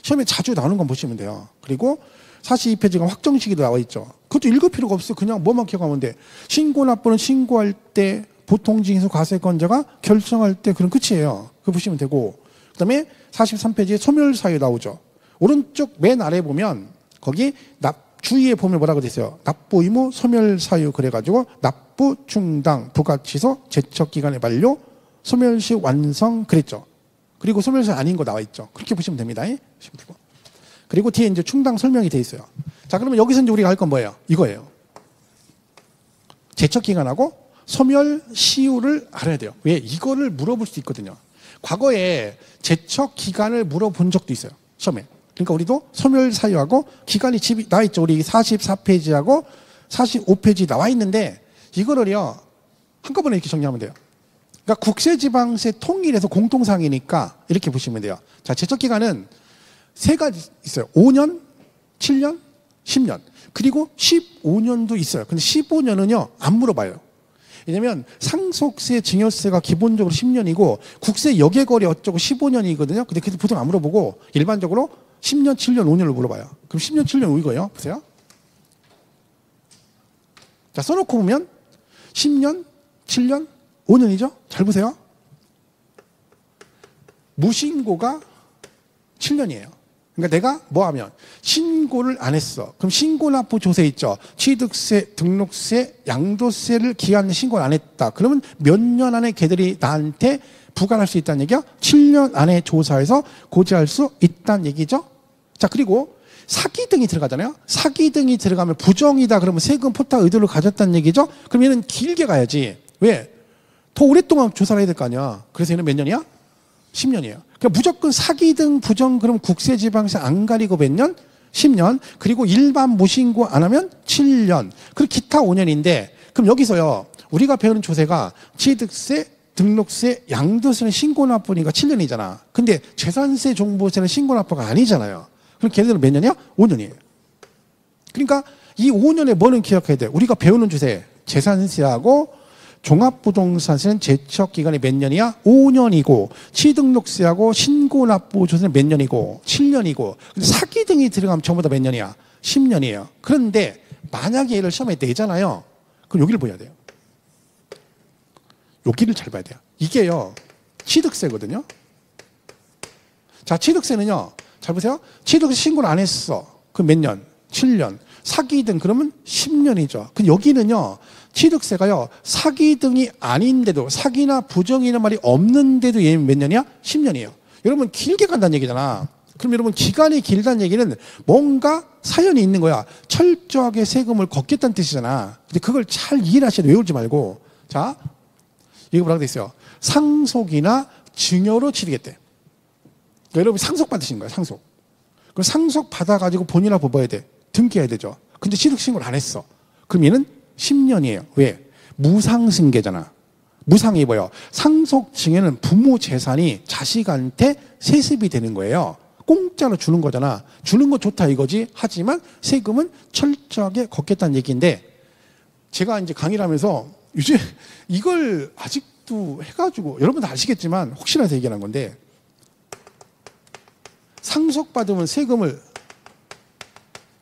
시험에 자주 나오는 건 보시면 돼요. 그리고 42페이지가 확정시기도 나와 있죠. 그것도 읽을 필요가 없어요. 그냥 뭐만 기억하면 돼. 신고납부는 신고할 때, 보통징수 과세권자가 결정할 때, 그럼 끝이에요. 그거 보시면 되고, 그 다음에 43페이지에 소멸사유 나오죠. 오른쪽 맨 아래 보면 거기 주위에 보면 뭐라고 돼 있어요. 납부 의무 소멸사유 그래가지고 납부 중당 부가취소 제척기간의 만료 소멸시 완성 그랬죠. 그리고 소멸사유 아닌 거 나와 있죠. 그렇게 보시면 됩니다. 그리고 뒤에 이제 충당 설명이 돼 있어요. 자, 그러면 여기서 이제 우리가 할 건 뭐예요? 이거예요. 제척기간하고 소멸시효를 알아야 돼요. 왜? 이거를 물어볼 수 있거든요. 과거에 제척 기간을 물어본 적도 있어요. 시험에. 그러니까 우리도 소멸사유하고 기간이 집이 나와 있죠. 우리 44페이지하고 45페이지 나와 있는데 이거를요. 한꺼번에 이렇게 정리하면 돼요. 그러니까 국세지방세 통일해서 공통상이니까 이렇게 보시면 돼요. 자, 제척 기간은 세 가지 있어요. 5년, 7년, 10년. 그리고 15년도 있어요. 근데 15년은요. 안 물어봐요. 왜냐면 상속세, 증여세가 기본적으로 10년이고 국세 여객거래 어쩌고 15년이거든요. 근데 그래도 보통 안 물어보고 일반적으로 10년, 7년, 5년을 물어봐요. 그럼 10년, 7년 이거예요. 보세요. 자, 써놓고 보면 10년, 7년, 5년이죠. 잘 보세요. 무신고가 7년이에요. 그러니까 내가 뭐 하면 신고를 안 했어. 그럼 신고납부 조세 있죠. 취득세, 등록세, 양도세를 기한 신고를 안 했다. 그러면 몇 년 안에 걔들이 나한테 부과할 수 있다는 얘기야? 7년 안에 조사해서 고지할 수 있다는 얘기죠. 자, 그리고 사기 등이 들어가잖아요. 사기 등이 들어가면 부정이다. 그러면 세금 포탈 의도를 가졌다는 얘기죠. 그럼 얘는 길게 가야지. 왜? 더 오랫동안 조사를 해야 될 거 아니야. 그래서 얘는 몇 년이야? 10년이에요. 그러니까 무조건 사기 등 부정 그럼 국세지방세 안 가리고 몇 년? 10년. 그리고 일반 무신고 안 하면 7년. 그리고 기타 5년인데 그럼 여기서요. 우리가 배우는 조세가 취득세, 등록세, 양도세는 신고납부니까 7년이잖아. 근데 재산세, 종부세는 신고납부가 아니잖아요. 그럼 걔네들은 몇 년이야? 5년이에요. 그러니까 이 5년에 뭐는 기억해야 돼? 우리가 배우는 조세 재산세하고 종합부동산세는 제척기간이 몇 년이야? 5년이고 취등록세하고 신고납부조세는 몇 년이고? 7년이고 근데 사기 등이 들어가면 전부 다 몇 년이야? 10년이에요. 그런데 만약에 얘를 시험에 내잖아요. 그럼 여기를 봐야 돼요. 여기를 잘 봐야 돼요. 이게요. 취득세거든요. 자, 취득세는요. 잘 보세요. 취득세 신고를 안 했어. 그럼 몇 년? 7년. 사기 등 그러면 10년이죠. 근데 여기는요, 취득세가요, 사기 등이 아닌데도, 사기나 부정이라는 말이 없는데도 얘는 몇 년이야? 10년이에요. 여러분, 길게 간다는 얘기잖아. 그럼 여러분, 기간이 길다는 얘기는 뭔가 사연이 있는 거야. 철저하게 세금을 걷겠다는 뜻이잖아. 근데 그걸 잘 이해를 하셔야 돼. 외우지 말고. 자, 이거 뭐라고 돼 있어요? 상속이나 증여로 치르겠대. 그러니까 여러분, 상속 받으신 거야, 상속. 그 상속 받아가지고 본인이나 뽑아야 돼. 등기해야 되죠. 근데 취득신고를 안 했어. 그럼 얘는 10년이에요. 왜? 무상승계잖아. 무상이 뭐예요? 상속 증여는 부모 재산이 자식한테 세습이 되는 거예요. 공짜로 주는 거잖아. 주는 거 좋다 이거지. 하지만 세금은 철저하게 걷겠다는 얘기인데, 제가 이제 강의를 하면서 요즘 이걸 아직도 해가지고, 여러분 다 아시겠지만 혹시나 해서 얘기하는 건데, 상속받으면 세금을,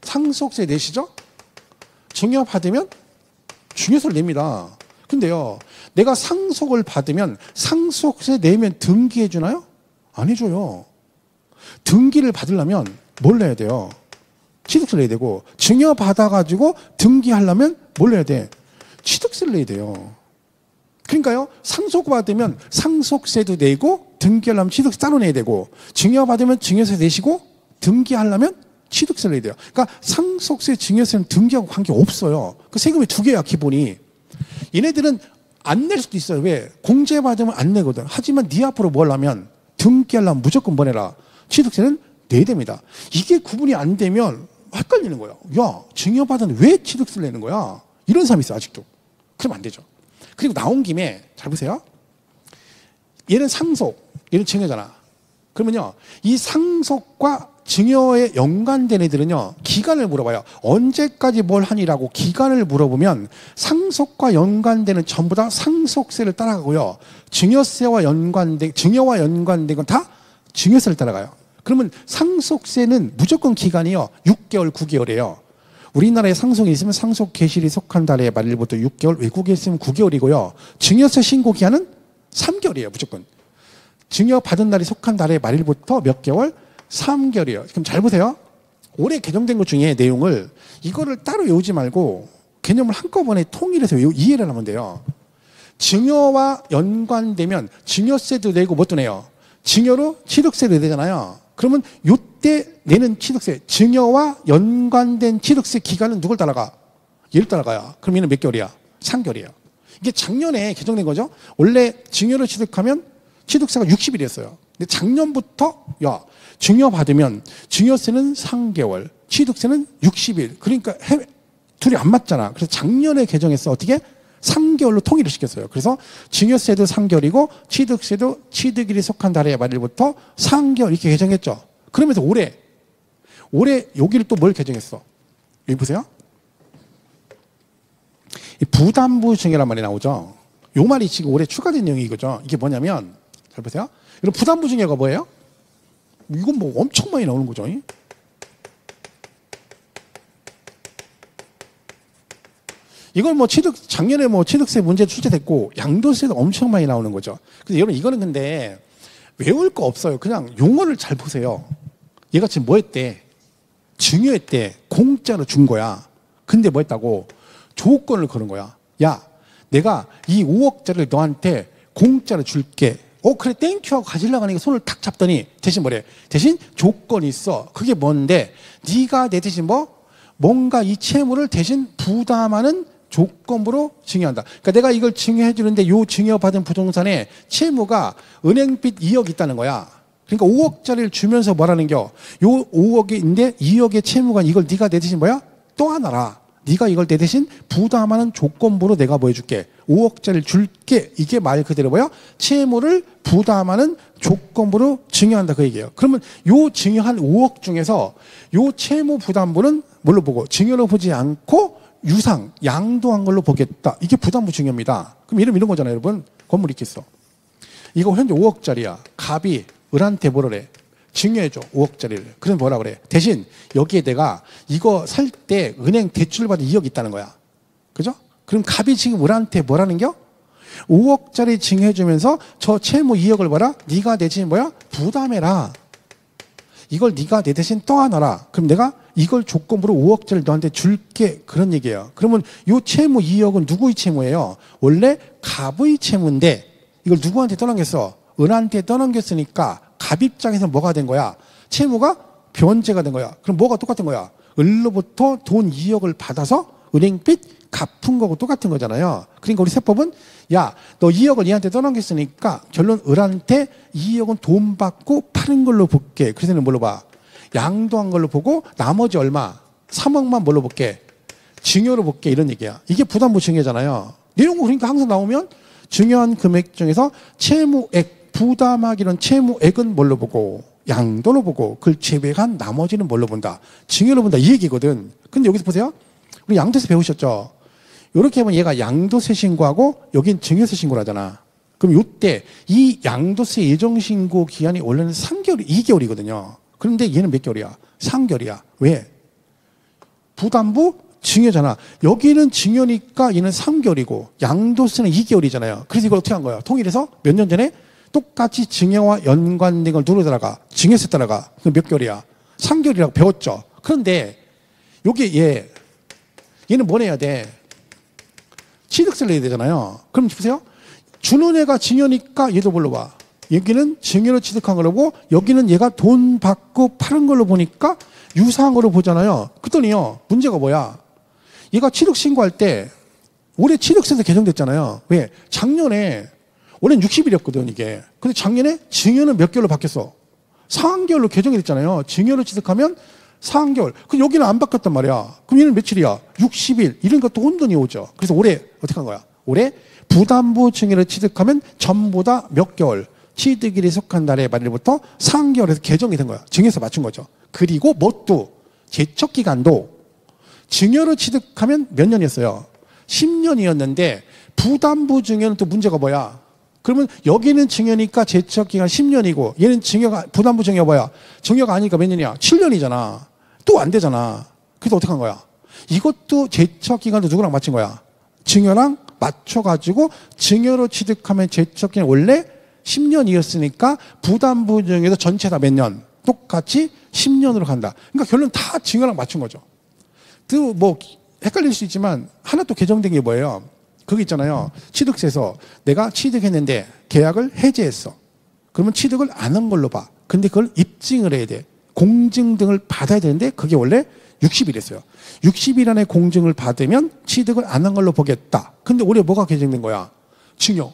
상속세 내시죠? 증여받으면 증여세를 냅니다. 근데요, 내가 상속을 받으면 상속세 내면 등기해 주나요? 안 해줘요. 등기를 받으려면 뭘 내야 돼요? 취득세를 내야 되고, 증여받아가지고 등기하려면 뭘 내야 돼? 취득세를 내야 돼요. 그러니까요, 상속받으면 상속세도 내고, 등기하려면 취득세 따로 내야 되고, 증여받으면 증여세 내시고, 등기하려면 취득세를 내야 돼요. 그러니까 상속세, 증여세는 등기하고 관계없어요. 그 세금이 두 개야, 기본이. 얘네들은 안 낼 수도 있어요. 왜? 공제받으면 안 내거든. 하지만 네 앞으로 뭘 하면, 등기하려면 무조건 보내라. 취득세는 내야 됩니다. 이게 구분이 안 되면 헷갈리는 거예요. 야, 증여받은 왜 취득세를 내는 거야? 이런 사람이 있어요, 아직도. 그러면 안 되죠. 그리고 나온 김에 잘 보세요. 얘는 상속, 얘는 증여잖아. 그러면요, 이 상속과 증여에 연관된 애들은요, 기간을 물어봐요. 언제까지 뭘 하니라고 기간을 물어보면 상속과 연관되는 전부 다 상속세를 따라가고요. 증여와 연관된 건 다 증여세를 따라가요. 그러면 상속세는 무조건 기간이요, 6개월, 9개월이에요. 우리나라에 상속이 있으면 상속 개시일이 속한 달의 말일부터 6개월, 외국에 있으면 9개월이고요. 증여세 신고 기한은 3개월이에요, 무조건. 증여받은 날이 속한 달의 말일부터 몇 개월? 3개월이에요. 그럼 잘 보세요. 올해 개정된 것 중에 내용을, 이거를 따로 외우지 말고 개념을 한꺼번에 통일해서 이해를 하면 돼요. 증여와 연관되면 증여세도 내고 뭣도 내요? 증여로 취득세도 내잖아요. 그러면 요때 내는 취득세, 증여와 연관된 취득세 기간은 누굴 따라가? 얘를 따라가요. 그럼 얘는 몇 개월이야? 3개월이에요. 이게 작년에 개정된 거죠. 원래 증여로 취득하면 취득세가 60일이었어요. 근데 작년부터 야, 증여 받으면 증여세는 3개월, 취득세는 60일. 그러니까 둘이 안 맞잖아. 그래서 작년에 개정해서 어떻게? 3개월로 통일을 시켰어요. 그래서 증여세도 3개월이고 취득세도 취득일이 속한 달의 말일부터 3개월 이렇게 개정했죠. 그러면서 올해 여기를 또 뭘 개정했어? 여기 보세요. 이 부담부 증여란 말이 나오죠. 요 말이 지금 올해 추가된 내용이 이거죠. 이게 뭐냐면, 잘 보세요. 여러분, 부담부 증여가 뭐예요? 이건 뭐 엄청 많이 나오는 거죠. 이걸 뭐 작년에 뭐 취득세 문제 출제됐고, 양도세도 엄청 많이 나오는 거죠. 그래서 여러분, 이거는 근데 외울 거 없어요. 그냥 용어를 잘 보세요. 얘가 지금 뭐 했대? 증여했대. 공짜로 준 거야. 근데 뭐 했다고? 조건을 거는 거야. 야, 내가 이 5억짜리를 너한테 공짜로 줄게. 그래, 땡큐 하고 가지려고 하니까 손을 탁 잡더니 대신 뭐래? 대신 조건이 있어. 그게 뭔데? 네가 내 대신 뭔가 이 채무를 대신 부담하는 조건부로 증여한다. 그러니까 내가 이걸 증여해 주는데 요 증여받은 부동산에 채무가 은행빚 2억 있다는 거야. 그러니까 5억짜리를 주면서 뭐라는 겨? 요 5억인데 2억의 채무가, 이걸 네가 내 대신 뭐야? 또 하나라. 네가 이걸 내 대신 부담하는 조건부로 내가 뭐 해줄게? 5억짜리를 줄게. 이게 말 그대로 뭐야? 채무를 부담하는 조건부로 증여한다, 그 얘기예요. 그러면 요 증여한 5억 중에서 요 채무 부담부는 뭘로 보고? 증여로 보지 않고 유상, 양도한 걸로 보겠다. 이게 부담부 증여입니다. 그럼 이런 거잖아요, 여러분. 건물 있겠어. 이거 현재 5억짜리야. 갑이 을한테 뭐라 그래? 증여해줘, 5억짜리를. 그럼 뭐라 그래? 대신 여기에 내가 이거 살 때 은행 대출 받은 2억 있다는 거야. 그죠? 그럼 갑이 지금 을한테 뭐라는 겨? 5억짜리 증여해주면서 저 채무 2억을 뭐라? 네가 내 대신 뭐야? 부담해라. 이걸 네가 내 대신 떠안아라. 그럼 내가 이걸 조건으로 5억짜리를 너한테 줄게. 그런 얘기예요. 그러면 이 채무 2억은 누구의 채무예요? 원래 갑의 채무인데 이걸 누구한테 떠넘겼어? 은한테 떠넘겼으니까 갑 입장에서 뭐가 된 거야? 채무가 변제가 된 거야. 그럼 뭐가 똑같은 거야? 을로부터 돈 2억을 받아서 은행빚 갚은 거고 똑같은 거잖아요. 그러니까 우리 세법은 야, 너 2억을 얘한테 떠넘겼으니까 결론 을한테 2억은 돈 받고 파는 걸로 볼게. 그래서 뭘로 봐? 양도한 걸로 보고 나머지 얼마? 3억만 뭘로 볼게? 증여로 볼게. 이런 얘기야. 이게 부담부 증여잖아요. 내용 그러니까 항상 나오면 중요한 금액 중에서 채무액, 부담하기는 채무액은 뭘로 보고 양도로 보고 그걸 제외한 나머지는 뭘로 본다? 증여로 본다. 이 얘기거든. 근데 여기서 보세요. 우리 양도세 배우셨죠? 이렇게 하면 얘가 양도세 신고하고 여긴 증여세 신고를 하잖아. 그럼 이때 이 양도세 예정신고 기한이 원래는 3개월, 2개월이거든요. 그런데 얘는 몇 개월이야? 3개월이야. 왜? 부담부 증여잖아. 여기는 증여니까 얘는 3개월이고 양도세는 2개월이잖아요. 그래서 이걸 어떻게 한 거야? 통일해서 몇 년 전에 똑같이 증여와 연관된 걸 누르다가 증여세 따라가. 그럼 몇 개월이야? 3개월이라고 배웠죠. 그런데 여기 얘는 뭐 내야 돼? 취득세를 내야 되잖아요. 그럼 보세요. 주는 애가 증여니까 얘도 뭘로 봐? 여기는 증여로 취득한 거라고 여기는 얘가 돈 받고 파는 걸로 보니까 유사한 거로 보잖아요. 그랬더니요. 문제가 뭐야? 얘가 취득 신고할 때 올해 취득세도 개정됐잖아요. 왜? 작년에 올해는 60일이었거든 이게. 근데 작년에 증여는 몇 개월로 바뀌었어? 4개월로 개정이 됐잖아요. 증여로 취득하면 4개월. 그럼 여기는 안 바뀌었단 말이야. 그럼 얘는 며칠이야? 60일. 이런 것도 혼돈이 오죠. 그래서 올해 어떻게 한 거야? 올해 부담부 증여를 취득하면 전보다 몇 개월 취득일이 속한 달의 말일부터 3개월에서 개정이 된 거야. 증여세 맞춘 거죠. 그리고 뭣도 제척기간도 증여로 취득하면 몇 년이었어요? 10년이었는데 부담부 증여는 또 문제가 뭐야? 그러면 여기는 증여니까 제척기간 10년이고 얘는 증여가 부담부 증여 뭐야? 증여가 아니니까 몇 년이야? 7년이잖아. 또 안 되잖아. 그래서 어떻게 한 거야? 이것도 제척기간도 누구랑 맞춘 거야? 증여랑 맞춰가지고 증여로 취득하면 제척기간 원래 10년이었으니까 부담부 증여도 전체 다 몇 년? 똑같이 10년으로 간다. 그러니까 결론 다 증여랑 맞춘 거죠. 또 뭐 헷갈릴 수 있지만 하나 또 개정된 게 뭐예요? 그거 있잖아요. 취득세에서 내가 취득했는데 계약을 해지했어. 그러면 취득을 안 한 걸로 봐. 근데 그걸 입증을 해야 돼. 공증 등을 받아야 되는데 그게 원래 60일이었어요. 60일 안에 공증을 받으면 취득을 안 한 걸로 보겠다. 근데 올해 뭐가 개정된 거야? 증여.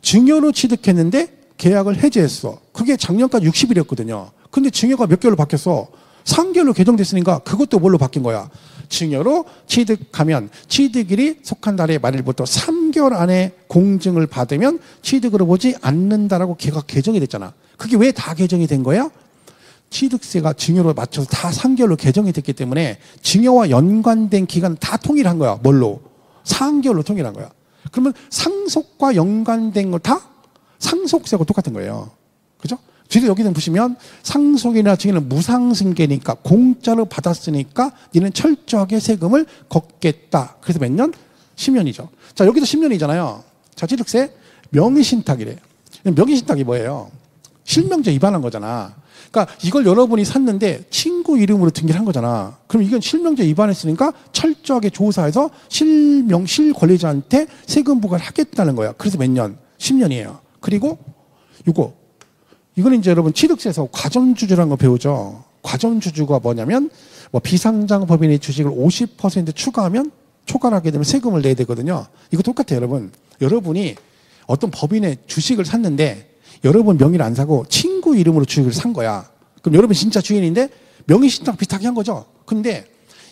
증여로 취득했는데 계약을 해지했어. 그게 작년까지 60일이었거든요. 근데 증여가 몇 개월로 바뀌었어? 3개월로 개정됐으니까 그것도 뭘로 바뀐 거야? 증여로 취득하면 취득일이 속한 달의 말일부터 3개월 안에 공증을 받으면 취득으로 보지 않는다라고 걔가 개정이 됐잖아. 그게 왜 다 개정이 된 거야? 취득세가 증여로 맞춰서 다 3개월로 개정이 됐기 때문에 증여와 연관된 기간 다 통일한 거야. 뭘로? 3개월로 통일한 거야. 그러면 상속과 연관된 거 다 상속세하고 똑같은 거예요. 그죠? 뒤에 여기는 보시면 상속이나 증여는 무상승계니까 공짜로 받았으니까 니는 철저하게 세금을 걷겠다. 그래서 몇 년? 10년이죠. 자, 여기도 10년이잖아요. 자, 취득세 명의신탁이래. 명의신탁이 뭐예요? 실명제 위반한 거잖아. 그러니까 이걸 여러분이 샀는데 친구 이름으로 등기를 한 거잖아. 그럼 이건 실명제 위반했으니까 철저하게 조사해서 실권리자한테 세금 부과를 하겠다는 거야. 그래서 몇 년? 10년이에요. 그리고 이거는 이제 여러분 취득세에서 과점주주라는 거 배우죠. 과점주주가 뭐냐면 뭐 비상장 법인의 주식을 50% 추가하면 초과를 하게 되면 세금을 내야 되거든요. 이거 똑같아요, 여러분. 여러분이 어떤 법인의 주식을 샀는데 여러분 명의를 안 사고 친구 이름으로 주식을 산 거야. 그럼 여러분 진짜 주인인데 명의신탁 비슷하게 한 거죠. 근데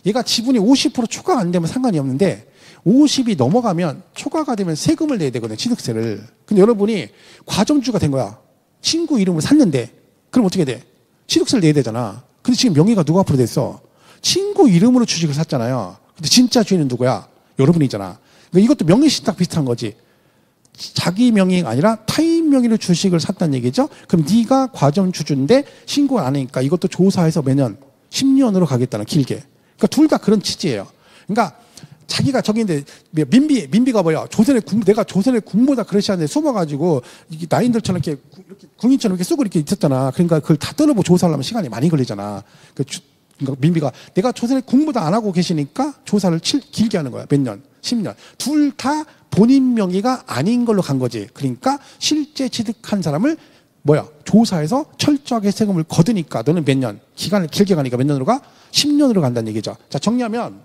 얘가 지분이 50% 초과가 안 되면 상관이 없는데 50이 넘어가면 초과가 되면 세금을 내야 되거든요. 취득세를. 근데 여러분이 과점주가 된 거야. 친구 이름을 샀는데 그럼 어떻게 돼? 취득세를 내야 되잖아. 근데 지금 명의가 누구 앞으로 됐어? 친구 이름으로 주식을 샀잖아요. 근데 진짜 주인은 누구야? 여러분이잖아. 그러니까 이것도 명의신탁 비슷한 거지. 자기 명의가 아니라 타인 명의로 주식을 샀다는 얘기죠. 그럼 네가 과점주주인데 신고를 안 하니까 이것도 조사해서 매년 10년으로 가겠다는 길게. 그러니까 둘 다 그런 취지예요. 그러니까 자기가 저기인데 민비가 뭐야? 내가 조선의 국모다 그러시는데 숨어가지고 나인들처럼 이렇게 군인처럼 이렇게 쓰고 이렇게 있었잖아. 그러니까 그걸 다 떠나보고 조사하려면 시간이 많이 걸리잖아. 그러니까 민비가 내가 조선에 공부도 안 하고 계시니까 조사를 길게 하는 거야. 몇 년? 10년. 둘 다 본인 명의가 아닌 걸로 간 거지. 그러니까 실제 취득한 사람을 조사해서 철저하게 세금을 거두니까 너는 몇 년? 기간을 길게 가니까 몇 년으로 가? 10년으로 간다는 얘기죠. 자, 정리하면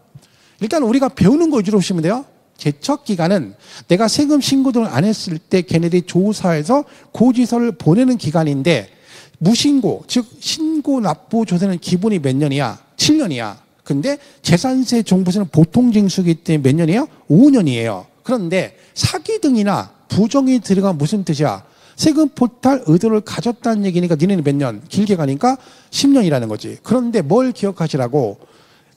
일단 우리가 배우는 거 위주로 보시면 돼요. 제척 기간은 내가 세금 신고 등을 안 했을 때 걔네들이 조사해서 고지서를 보내는 기간인데 무신고, 즉 신고 납부 조사는 기본이 몇 년이야? 7년이야. 근데 재산세 종부세는 보통 징수이기 때문에 몇 년이에요? 5년이에요. 그런데 사기 등이나 부정이 들어가면 무슨 뜻이야? 세금 포탈 의도를 가졌다는 얘기니까 니네는 몇 년? 길게 가니까 10년이라는 거지. 그런데 뭘 기억하시라고?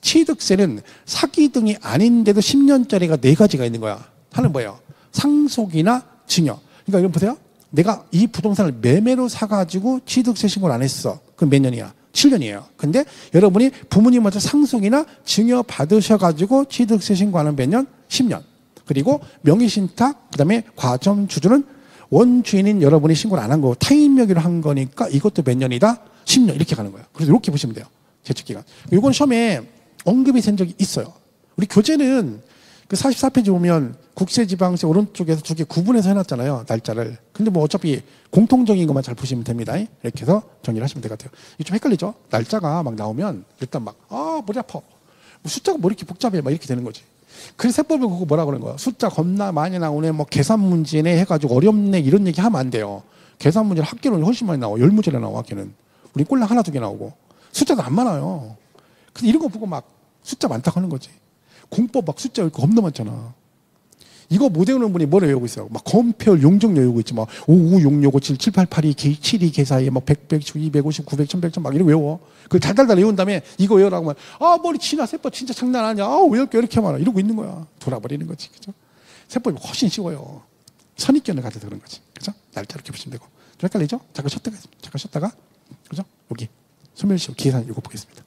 취득세는 사기 등이 아닌데도 10년짜리가 4가지가 있는 거야. 하나는 뭐예요? 상속이나 증여. 그러니까 이거 보세요. 내가 이 부동산을 매매로 사가지고 취득세 신고를 안 했어. 그럼 몇 년이야? 7년이에요. 근데 여러분이 부모님한테 상속이나 증여 받으셔가지고 취득세 신고하는 몇 년? 10년. 그리고 명의신탁, 그 다음에 과점주주는 원주인인 여러분이 신고를 안 한 거고 타인 명의로 한 거니까 이것도 몇 년이다? 10년. 이렇게 가는 거예요. 그래서 이렇게 보시면 돼요. 제척기간. 이건 시험에 언급이 된 적이 있어요. 우리 교재는 그 44페이지 보면 국세지방세 오른쪽에서 두 개 구분해서 해놨잖아요. 날짜를. 근데 뭐 어차피 공통적인 것만 잘 보시면 됩니다. 이렇게 해서 정리를 하시면 될 것 같아요. 이게 좀 헷갈리죠? 날짜가 막 나오면 일단 머리 아파. 숫자가 뭐 이렇게 복잡해. 막 이렇게 되는 거지. 그래서 세법을 그거 뭐라 그러는 거야? 숫자 겁나 많이 나오네. 뭐 계산 문제네 해가지고 어렵네. 이런 얘기 하면 안 돼요. 계산 문제는 학교는 훨씬 많이 나와. 10문제나 나와, 학교는. 우리 꼴랑 하나, 두 개 나오고. 숫자도 안 많아요. 근데 이런 거 보고 막 숫자 많다고 하는 거지. 공법 막 숫자 읽고 겁나 많잖아. 이거 못 외우는 분이 뭘 외우고 있어요? 막 검표율 용적 외우고 있지. 막 5, 6, 6, 5, 7, 7, 8, 8, 2, 7, 2, 개 사이에 막 100, 100, 250, 900, 1100, 1000 막 이렇게 외워. 그걸 달달달 외운 다음에 이거 외우라고 하면 머리 치나 세법 진짜 장난 아니야. 외울 게 이렇게 많아. 이러고 있는 거야. 돌아버리는 거지. 그죠? 세법이 훨씬 쉬워요. 선입견을 가져서 그런 거지. 그죠? 날짜 이렇게 보시면 되고. 좀 헷갈리죠? 잠깐 쉬었다가. 그죠? 여기. 소멸시효 기산 읽어보겠습니다.